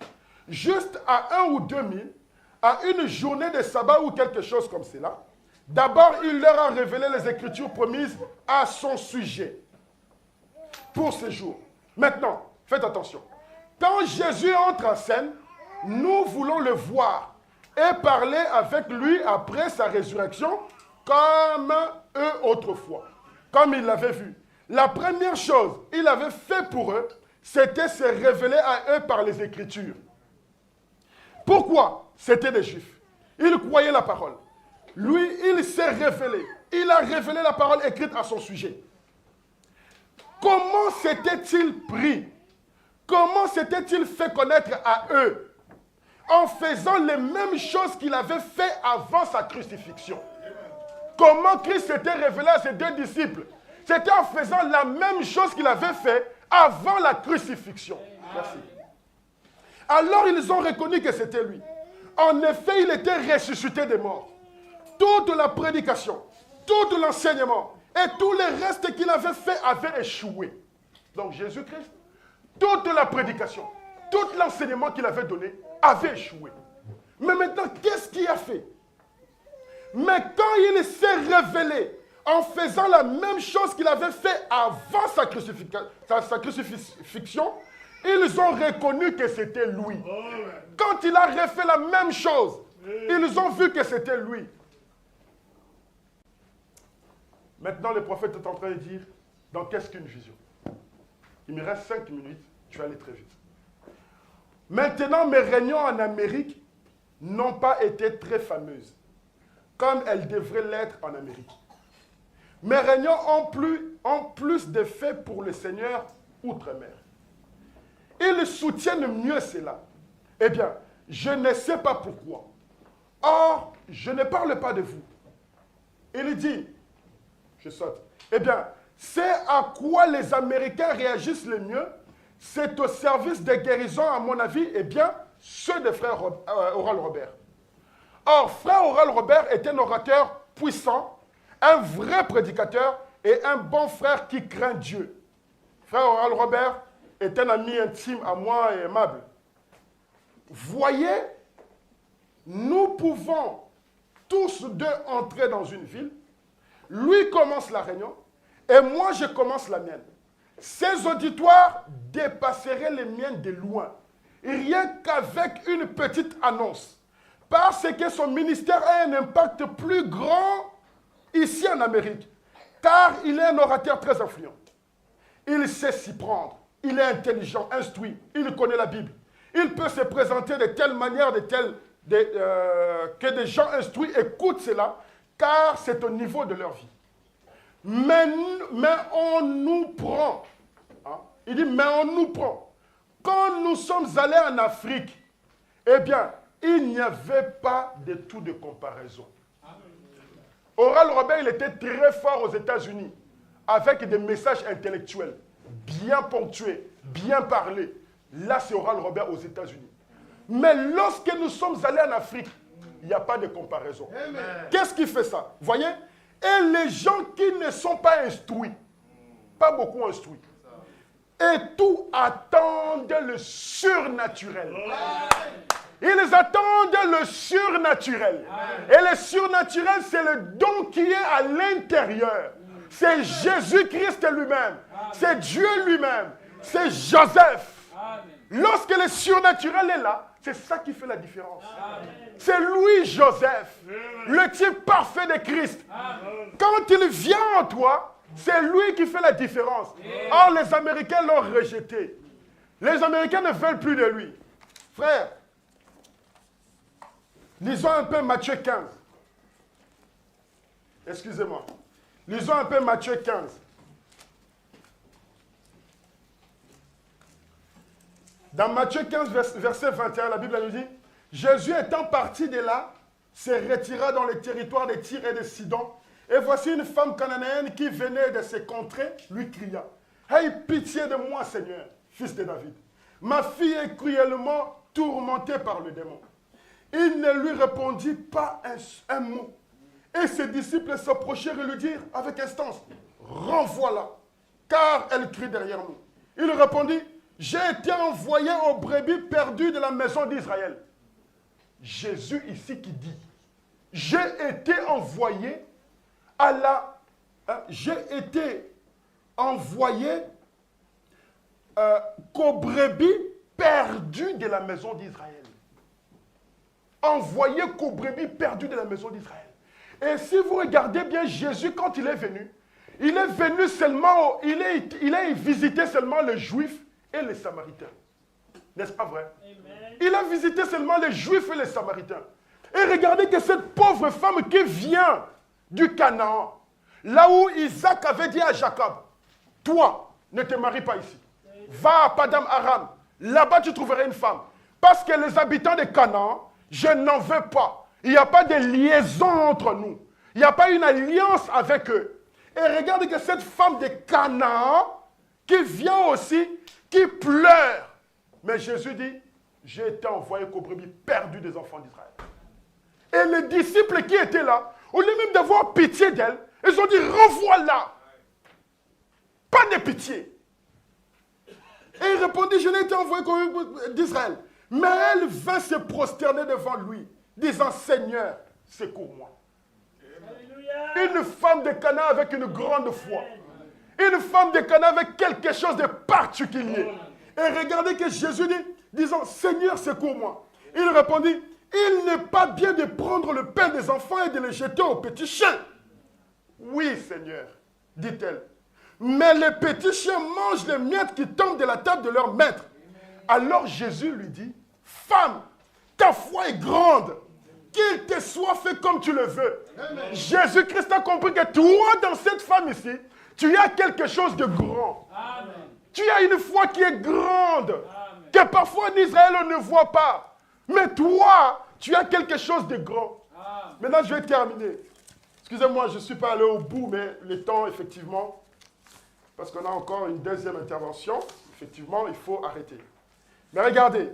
juste à 1 ou 2 milles, à une journée de sabbat ou quelque chose comme cela, D'abord, il leur a révélé les Écritures promises à son sujet pour ce jour. Maintenant, faites attention. Quand Jésus entre en scène, nous voulons le voir et parler avec lui après sa résurrection comme eux autrefois, comme ils l'avaient vu. La première chose qu'il avait fait pour eux, c'était se révéler à eux par les Écritures. Pourquoi? C'était des Juifs. Ils croyaient la parole. Lui, il s'est révélé. Il a révélé la parole écrite à son sujet. Comment s'était-il pris? Comment s'était-il fait connaître à eux? En faisant les mêmes choses qu'il avait fait avant sa crucifixion. Comment Christ s'était révélé à ses deux disciples? C'était en faisant la même chose qu'il avait fait avant la crucifixion. Merci. Alors ils ont reconnu que c'était lui. En effet, il était ressuscité des morts. Toute la prédication, tout l'enseignement et tout le reste qu'il avait fait avait échoué. Donc Jésus-Christ, toute la prédication, tout l'enseignement qu'il avait donné avait échoué. Mais maintenant, qu'est-ce qu'il a fait? Mais quand il s'est révélé en faisant la même chose qu'il avait fait avant sa crucifixion, ils ont reconnu que c'était lui. Quand il a refait la même chose, ils ont vu que c'était lui. Maintenant, le prophète est en train de dire, donc qu'est-ce qu'une vision? Il me reste 5 minutes, je vais aller très vite. Maintenant, mes réunions en Amérique n'ont pas été très fameuses, comme elles devraient l'être en Amérique. Mes réunions ont plus d'effet pour le Seigneur outre-mer. Ils soutiennent mieux cela. Eh bien, je ne sais pas pourquoi. Or, je ne parle pas de vous. Il dit, je saute. Eh bien, c'est à quoi les Américains réagissent le mieux. C'est au service des guérisons, à mon avis, eh bien, ceux de frère Oral Robert. Or, frère Oral Robert est un orateur puissant, un vrai prédicateur et un bon frère qui craint Dieu. Frère Oral Robert est un ami intime à moi et aimable. Voyez, nous pouvons tous deux entrer dans une ville. Lui commence la réunion et moi je commence la mienne. Ces auditoires dépasseraient les miens de loin, rien qu'avec une petite annonce, parce que son ministère a un impact plus grand ici en Amérique, car il est un orateur très influent. Il sait s'y prendre, il est intelligent, instruit, il connaît la Bible. Il peut se présenter de telle manière, que des gens instruits écoutent cela, car c'est au niveau de leur vie. Mais on nous prend. Hein? Il dit, mais on nous prend. Quand nous sommes allés en Afrique, eh bien, il n'y avait pas de tout de comparaison. Oral Robert, il était très fort aux États-Unis, avec des messages intellectuels, bien ponctués, bien parlés. Là, c'est Oral Robert aux États-Unis. Mais lorsque nous sommes allés en Afrique, il n'y a pas de comparaison. Qu'est-ce qui fait ça? Vous voyez? Et les gens qui ne sont pas instruits, pas beaucoup instruits, et tout attendent le surnaturel. Ils attendent le surnaturel. Et le surnaturel, c'est le don qui est à l'intérieur. C'est Jésus-Christ lui-même. C'est Dieu lui-même. C'est Joseph. Lorsque le surnaturel est là, c'est ça qui fait la différence. C'est lui, Joseph, le type parfait de Christ. Quand il vient en toi, c'est lui qui fait la différence. Or, les Américains l'ont rejeté. Les Américains ne veulent plus de lui. Frère, lisons un peu Matthieu 15. Excusez-moi. Lisons un peu Matthieu 15. Dans Matthieu 15, verset 21, la Bible nous dit, Jésus étant parti de là, se retira dans le territoire de Tyr et de Sidon. Et voici une femme cananéenne qui venait de ces contrées, lui cria, « Aie pitié de moi, Seigneur, fils de David. Ma fille est cruellement tourmentée par le démon. » Il ne lui répondit pas un mot. Et ses disciples s'approchèrent et lui dirent avec instance, « Renvoie-la, car elle crie derrière nous. » Il répondit, « J'ai été envoyé aux brebis perdues de la maison d'Israël. » Jésus ici qui dit, j'ai été envoyé à la... j'ai été envoyé qu'aux brebis perdues de la maison d'Israël. Envoyé qu'aux brebis perdues de la maison d'Israël. Et si vous regardez bien Jésus, quand il est venu seulement, il a visité seulement les Juifs et les Samaritains. N'est-ce pas vrai? Amen. Il a visité seulement les Juifs et les Samaritains. Et regardez que cette pauvre femme qui vient du Canaan, là où Isaac avait dit à Jacob, toi, ne te marie pas ici. Va à Padam Aram. Là-bas, tu trouveras une femme. Parce que les habitants de Canaan, je n'en veux pas. Il n'y a pas de liaison entre nous. Il n'y a pas une alliance avec eux. Et regardez que cette femme de Canaan, qui vient aussi, qui pleure. Mais Jésus dit, j'ai été envoyé qu'aux brebis perdues des enfants d'Israël. Et les disciples qui étaient là, au lieu même d'avoir pitié d'elle, ils ont dit, renvoie-la. Pas de pitié. Et il répondit, je n'ai été envoyé qu'aux d'Israël. Mais elle vint se prosterner devant lui, disant, Seigneur, secours-moi. Une femme de Canaan avec une grande foi. Une femme de Canaan avec quelque chose de particulier. Et regardez que Jésus dit, disant, Seigneur, secours-moi. Il répondit, il n'est pas bien de prendre le pain des enfants et de le jeter aux petits chiens. Oui, Seigneur, dit-elle. Mais les petits chiens mangent les miettes qui tombent de la table de leur maître. Alors Jésus lui dit, femme, ta foi est grande. Qu'il te soit fait comme tu le veux. Jésus-Christ a compris que toi, dans cette femme ici, tu as quelque chose de grand. Amen. Tu as une foi qui est grande. Amen. Que parfois en Israël, on ne voit pas. Mais toi, tu as quelque chose de grand. Amen. Maintenant, je vais terminer. Excusez-moi, je ne suis pas allé au bout, mais le temps, effectivement, parce qu'on a encore une deuxième intervention, effectivement, il faut arrêter. Mais regardez.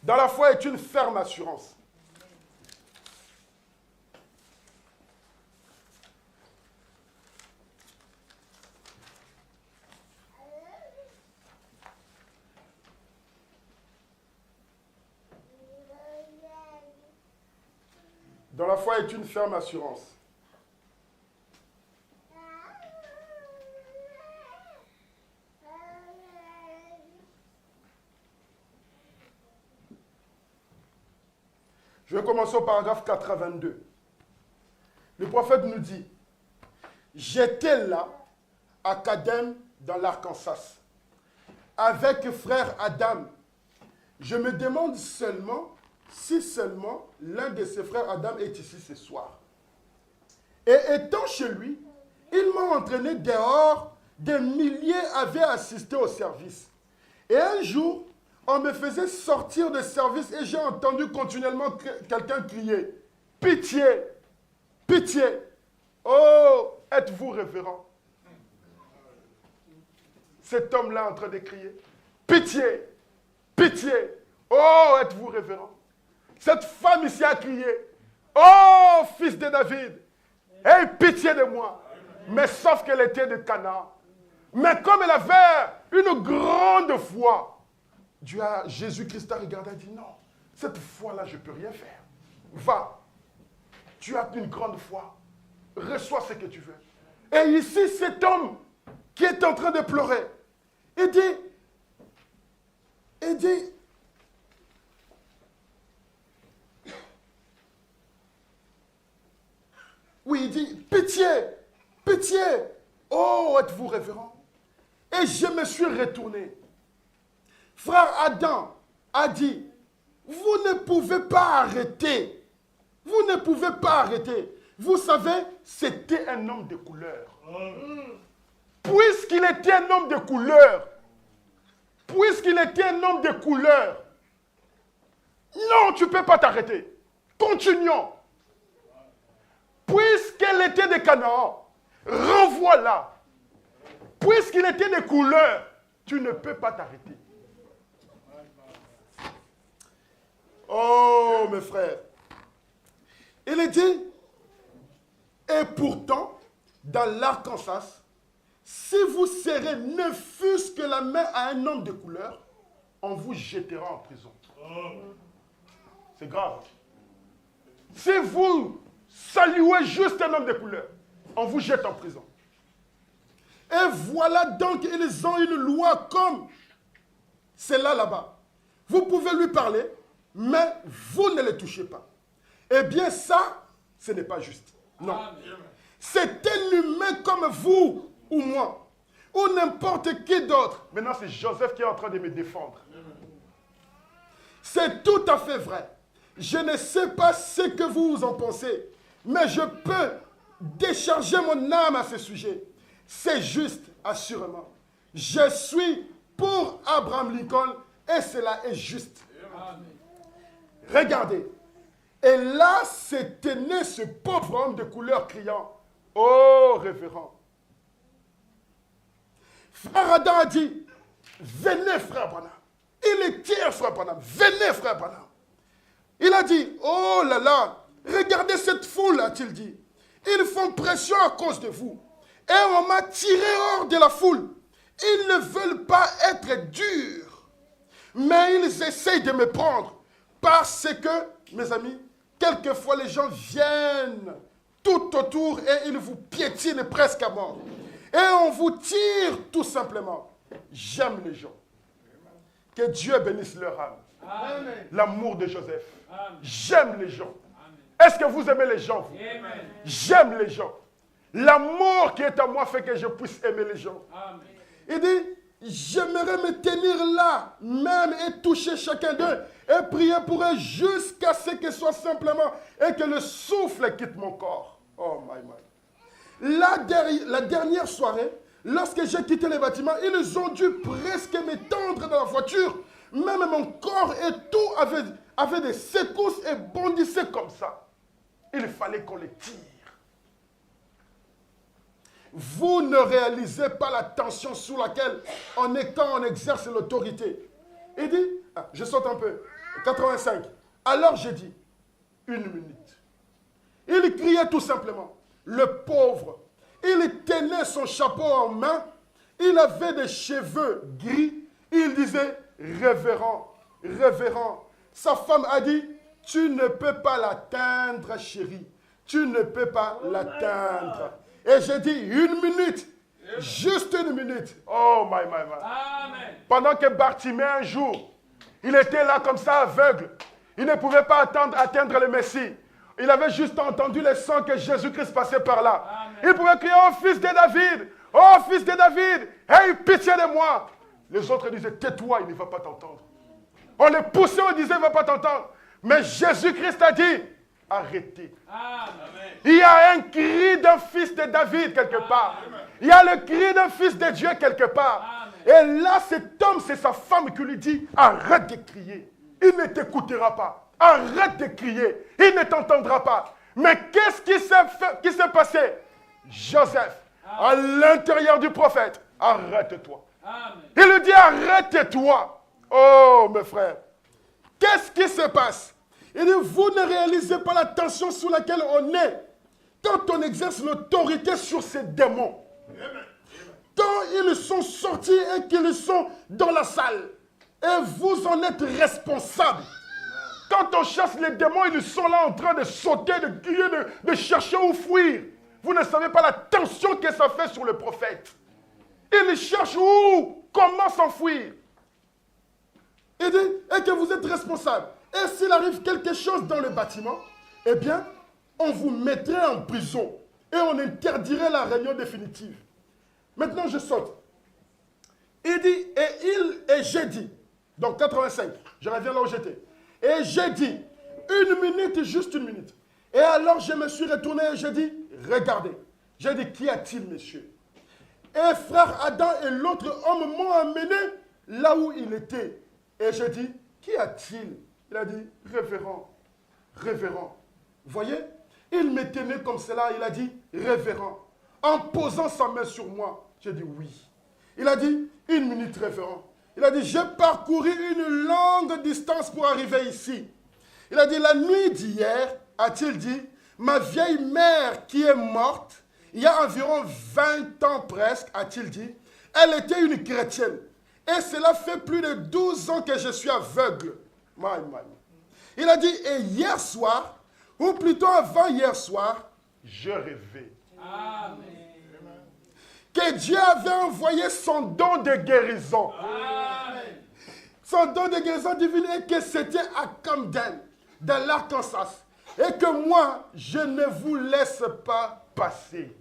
Dans la foi est une ferme assurance. Dans la foi est une ferme assurance. Je vais commencer au paragraphe 82. Le prophète nous dit, j'étais là, à Kadem, dans l'Arkansas, avec frère Adam. Je me demande seulement, si seulement l'un de ses frères Adam est ici ce soir. Et étant chez lui, il m'a entraîné dehors, des milliers avaient assisté au service. Et un jour, on me faisait sortir de service et j'ai entendu continuellement quelqu'un crier, « Pitié, pitié, oh, êtes-vous révérend ?» Cet homme-là en train de crier, « Pitié, pitié, oh, êtes-vous révérend ?» Cette femme ici a crié, « Oh, fils de David, aie pitié de moi. » Mais sauf qu'elle était de Canaan. Mais comme elle avait une grande foi, Jésus-Christ a regardé et a dit, non, cette foi-là, je ne peux rien faire. Va, tu as une grande foi, reçois ce que tu veux. Et ici, cet homme qui est en train de pleurer, il dit, oui, il dit, pitié, pitié, oh, êtes-vous révérend? Et je me suis retourné. Frère Adam a dit, vous ne pouvez pas arrêter. Vous ne pouvez pas arrêter. Vous savez, c'était un homme de couleur. Puisqu'il était un homme de couleur, non, tu ne peux pas t'arrêter. Continuons. Puisqu'elle était de Canaan, renvoie-la. Puisqu'il était de couleur, tu ne peux pas t'arrêter. Oh, mes frères. Il est dit, et pourtant, dans l'Arkansas, si vous serrez ne fût-ce que la main à un homme de couleur, on vous jettera en prison. C'est grave. Si vous saluez juste un homme de couleur, on vous jette en prison. Et voilà donc, ils ont une loi comme celle-là là-bas. Vous pouvez lui parler, mais vous ne le touchez pas. Eh bien ça, ce n'est pas juste. Non. C'est un humain comme vous ou moi, ou n'importe qui d'autre. Maintenant, c'est Joseph qui est en train de me défendre. C'est tout à fait vrai. Je ne sais pas ce que vous en pensez, mais je peux décharger mon âme à ce sujet. C'est juste, assurément. Je suis pour Abraham Lincoln et cela est juste. Regardez. Et là, c'était né ce pauvre homme de couleur criant, « Oh, révérend !» Frère Adam a dit, « Venez, frère Branham. » Il est tire, frère Branham. « Venez, frère Branham. » Il a dit, « Oh là là, regardez cette foule, a-t-il dit. Ils font pression à cause de vous. Et on m'a tiré hors de la foule. Ils ne veulent pas être durs. Mais ils essayent de me prendre. Parce que, mes amis, quelquefois les gens viennent tout autour et ils vous piétinent presque à mort. Et on vous tire tout simplement. J'aime les gens. Que Dieu bénisse leur âme. L'amour de Joseph. J'aime les gens. Est-ce que vous aimez les gens, vous? J'aime les gens. L'amour qui est à moi fait que je puisse aimer les gens. Il dit, j'aimerais me tenir là, même et toucher chacun d'eux, et prier pour eux jusqu'à ce que soit simplement, et que le souffle quitte mon corps. Oh my my. La dernière soirée, lorsque j'ai quitté le bâtiment, ils ont dû presque m'étendre dans la voiture. Même mon corps et tout avait des secousses et bondissait comme ça. Il fallait qu'on les tire. Vous ne réalisez pas la tension sous laquelle on est quand on exerce l'autorité. Il dit, je saute un peu, 85. Alors j'ai dit, 1 minute. Il criait tout simplement, le pauvre. Il tenait son chapeau en main, il avait des cheveux gris, il disait, révérend, révérend. Sa femme a dit, tu ne peux pas l'atteindre, chérie. Tu ne peux pas l'atteindre. Et j'ai dit 1 minute. Juste 1 minute. Oh my. Amen. Pendant que Bartimée un jour, il était là comme ça aveugle. Il ne pouvait pas atteindre le Messie. Il avait juste entendu le sang que Jésus-Christ passait par là. Amen. Il pouvait crier, oh fils de David, oh fils de David, aie pitié de moi. Les autres disaient, tais-toi, il ne va pas t'entendre. On les poussait, on disait, il ne va pas t'entendre. Mais Jésus-Christ a dit, arrêtez. Amen. Il y a un cri d'un fils de David quelque part. Amen. Il y a le cri d'un fils de Dieu quelque part. Amen. Et là, cet homme, c'est sa femme qui lui dit, arrête de crier. Il ne t'écoutera pas. Arrête de crier. Il ne t'entendra pas. Mais qu'est-ce qui s'est passé? Joseph, à l'intérieur du prophète, arrête-toi. Il lui dit, arrête-toi. Oh, mes frères. Qu'est-ce qui se passe? Il dit, vous ne réalisez pas la tension sous laquelle on est quand on exerce l'autorité sur ces démons. Quand ils sont sortis et qu'ils sont dans la salle. Et vous en êtes responsable. Quand on chasse les démons, ils sont là en train de sauter, de crier, de chercher où fuir. Vous ne savez pas la tension que ça fait sur le prophète. Ils cherchent où, comment s'enfuir. Il dit, et que vous êtes responsable. Et s'il arrive quelque chose dans le bâtiment, eh bien, on vous mettrait en prison et on interdirait la réunion définitive. Maintenant, je saute. Il dit, et j'ai dit, donc 85, je reviens là où j'étais. Et j'ai dit, 1 minute, juste 1 minute. Et alors, je me suis retourné et j'ai dit, regardez. J'ai dit, qu'y a-t-il, monsieur? Et frère Adam et l'autre homme m'ont amené là où il était. Et j'ai dit, qu'y a-t-il? Il a dit, révérend, révérend. Vous voyez? Il me tenait comme cela, il a dit, révérend. En posant sa main sur moi, j'ai dit oui. Il a dit, 1 minute, révérend. Il a dit, j'ai parcouru une longue distance pour arriver ici. Il a dit, la nuit d'hier, a-t-il dit, ma vieille mère qui est morte, il y a environ 20 ans presque, a-t-il dit, elle était une chrétienne. Et cela fait plus de 12 ans que je suis aveugle. Il a dit, et hier soir, ou plutôt avant hier soir, je rêvais que Dieu avait envoyé son don de guérison. Son don de guérison divine et que c'était à Camden, dans l'Arkansas. Et que moi, je ne vous laisse pas passer.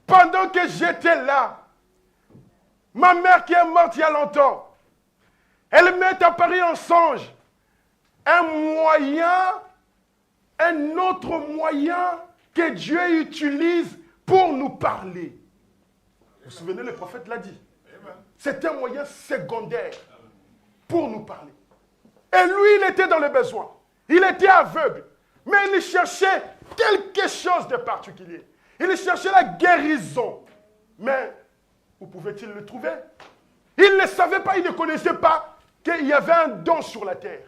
Pendant que j'étais là, ma mère qui est morte il y a longtemps, elle m'est apparue en songe. Un autre moyen que Dieu utilise pour nous parler. Vous vous souvenez, le prophète l'a dit. C'est un moyen secondaire pour nous parler. Et lui, il était dans le besoin. Il était aveugle. Mais il cherchait quelque chose de particulier. Il cherchait la guérison. Mais où pouvait-il le trouver? Il ne savait pas, il ne connaissait pas qu'il y avait un don sur la terre.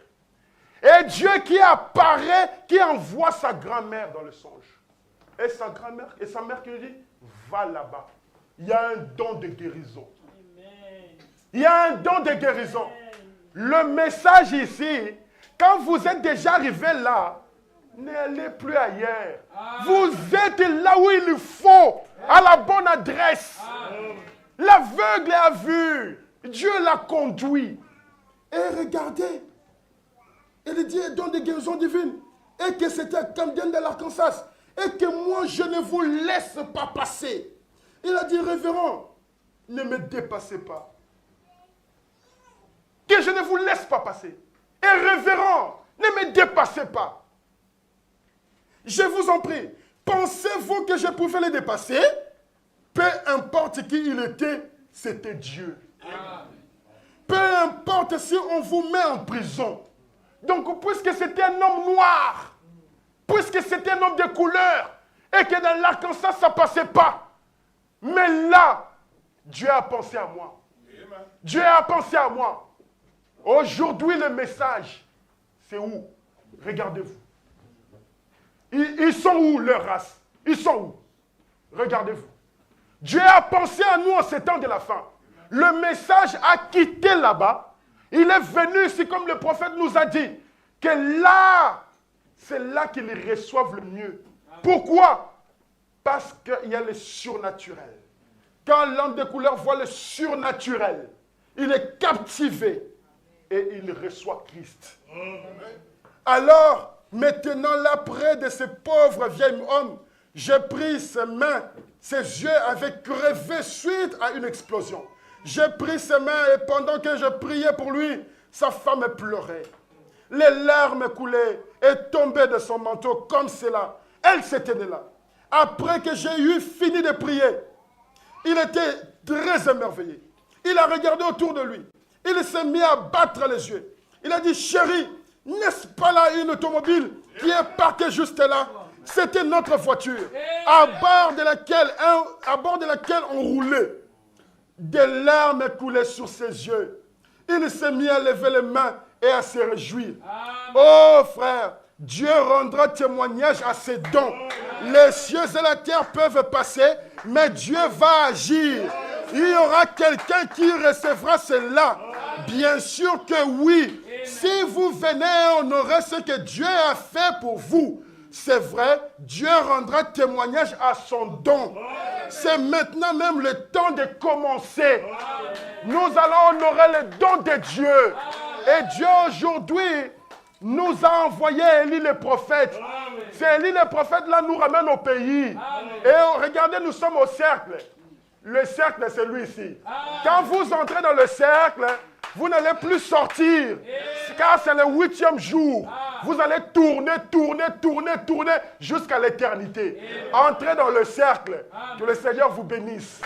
Et Dieu qui apparaît, qui envoie sa grand-mère dans le songe. Et sa grand-mère, et sa mère qui lui dit, va là-bas. Il y a un don de guérison. Il y a un don de guérison. Le message ici, quand vous êtes déjà arrivé là, n'allez plus ailleurs. Vous êtes là où il faut, à la bonne adresse. L'aveugle a vu. Dieu l'a conduit. Et regardez, il dit don de guérison divine. Et que c'était à Camden de l'Arkansas. Et que moi, je ne vous laisse pas passer. Il a dit, révérend, ne me dépassez pas. Que je ne vous laisse pas passer. Et révérend, ne me dépassez pas. Je vous en prie, pensez-vous que je pouvais le dépasser? Peu importe qui il était, c'était Dieu. Peu importe si on vous met en prison. Donc, puisque c'était un homme noir, puisque c'était un homme de couleur, et que dans l'Arkansas, ça ne passait pas. Mais là, Dieu a pensé à moi. Dieu a pensé à moi. Aujourd'hui, le message, c'est où? Regardez-vous. Ils sont où, leur race? Ils sont où? Regardez-vous. Dieu a pensé à nous en ces temps de la fin. Le message a quitté là-bas. Il est venu ici, comme le prophète nous a dit, que là, c'est là qu'ils reçoivent le mieux. Pourquoi? Parce qu'il y a le surnaturel. Quand l'homme de couleur voit le surnaturel, il est captivé et il reçoit Christ. Alors, maintenant, là, près de ce pauvre vieil homme, j'ai pris ses mains, ses yeux avaient crevé suite à une explosion. J'ai pris ses mains et pendant que je priais pour lui, sa femme pleurait. Les larmes coulaient et tombaient de son manteau comme cela. Elle s'était là. Après que j'ai eu fini de prier, il était très émerveillé. Il a regardé autour de lui. Il s'est mis à battre les yeux. Il a dit, chérie, n'est-ce pas là une automobile qui est parquée juste là? C'était notre voiture, à bord de laquelle on roulait. Des larmes coulaient sur ses yeux. Il s'est mis à lever les mains et à se réjouir. Oh frère, Dieu rendra témoignage à ses dons. Les cieux et la terre peuvent passer, mais Dieu va agir. Il y aura quelqu'un qui recevra cela. Bien sûr que oui. Si vous venez honorer ce que Dieu a fait pour vous, c'est vrai, Dieu rendra témoignage à son don. C'est maintenant même le temps de commencer. Nous allons honorer le don de Dieu. Et Dieu aujourd'hui nous a envoyé Élie le prophète. C'est Élie le prophète là nous ramène au pays. Et regardez, nous sommes au cercle. Le cercle, c'est lui ici. Quand vous entrez dans le cercle, vous n'allez plus sortir. Car c'est le 8e jour. Vous allez tourner jusqu'à l'éternité. Entrez dans le cercle. Que le Seigneur vous bénisse.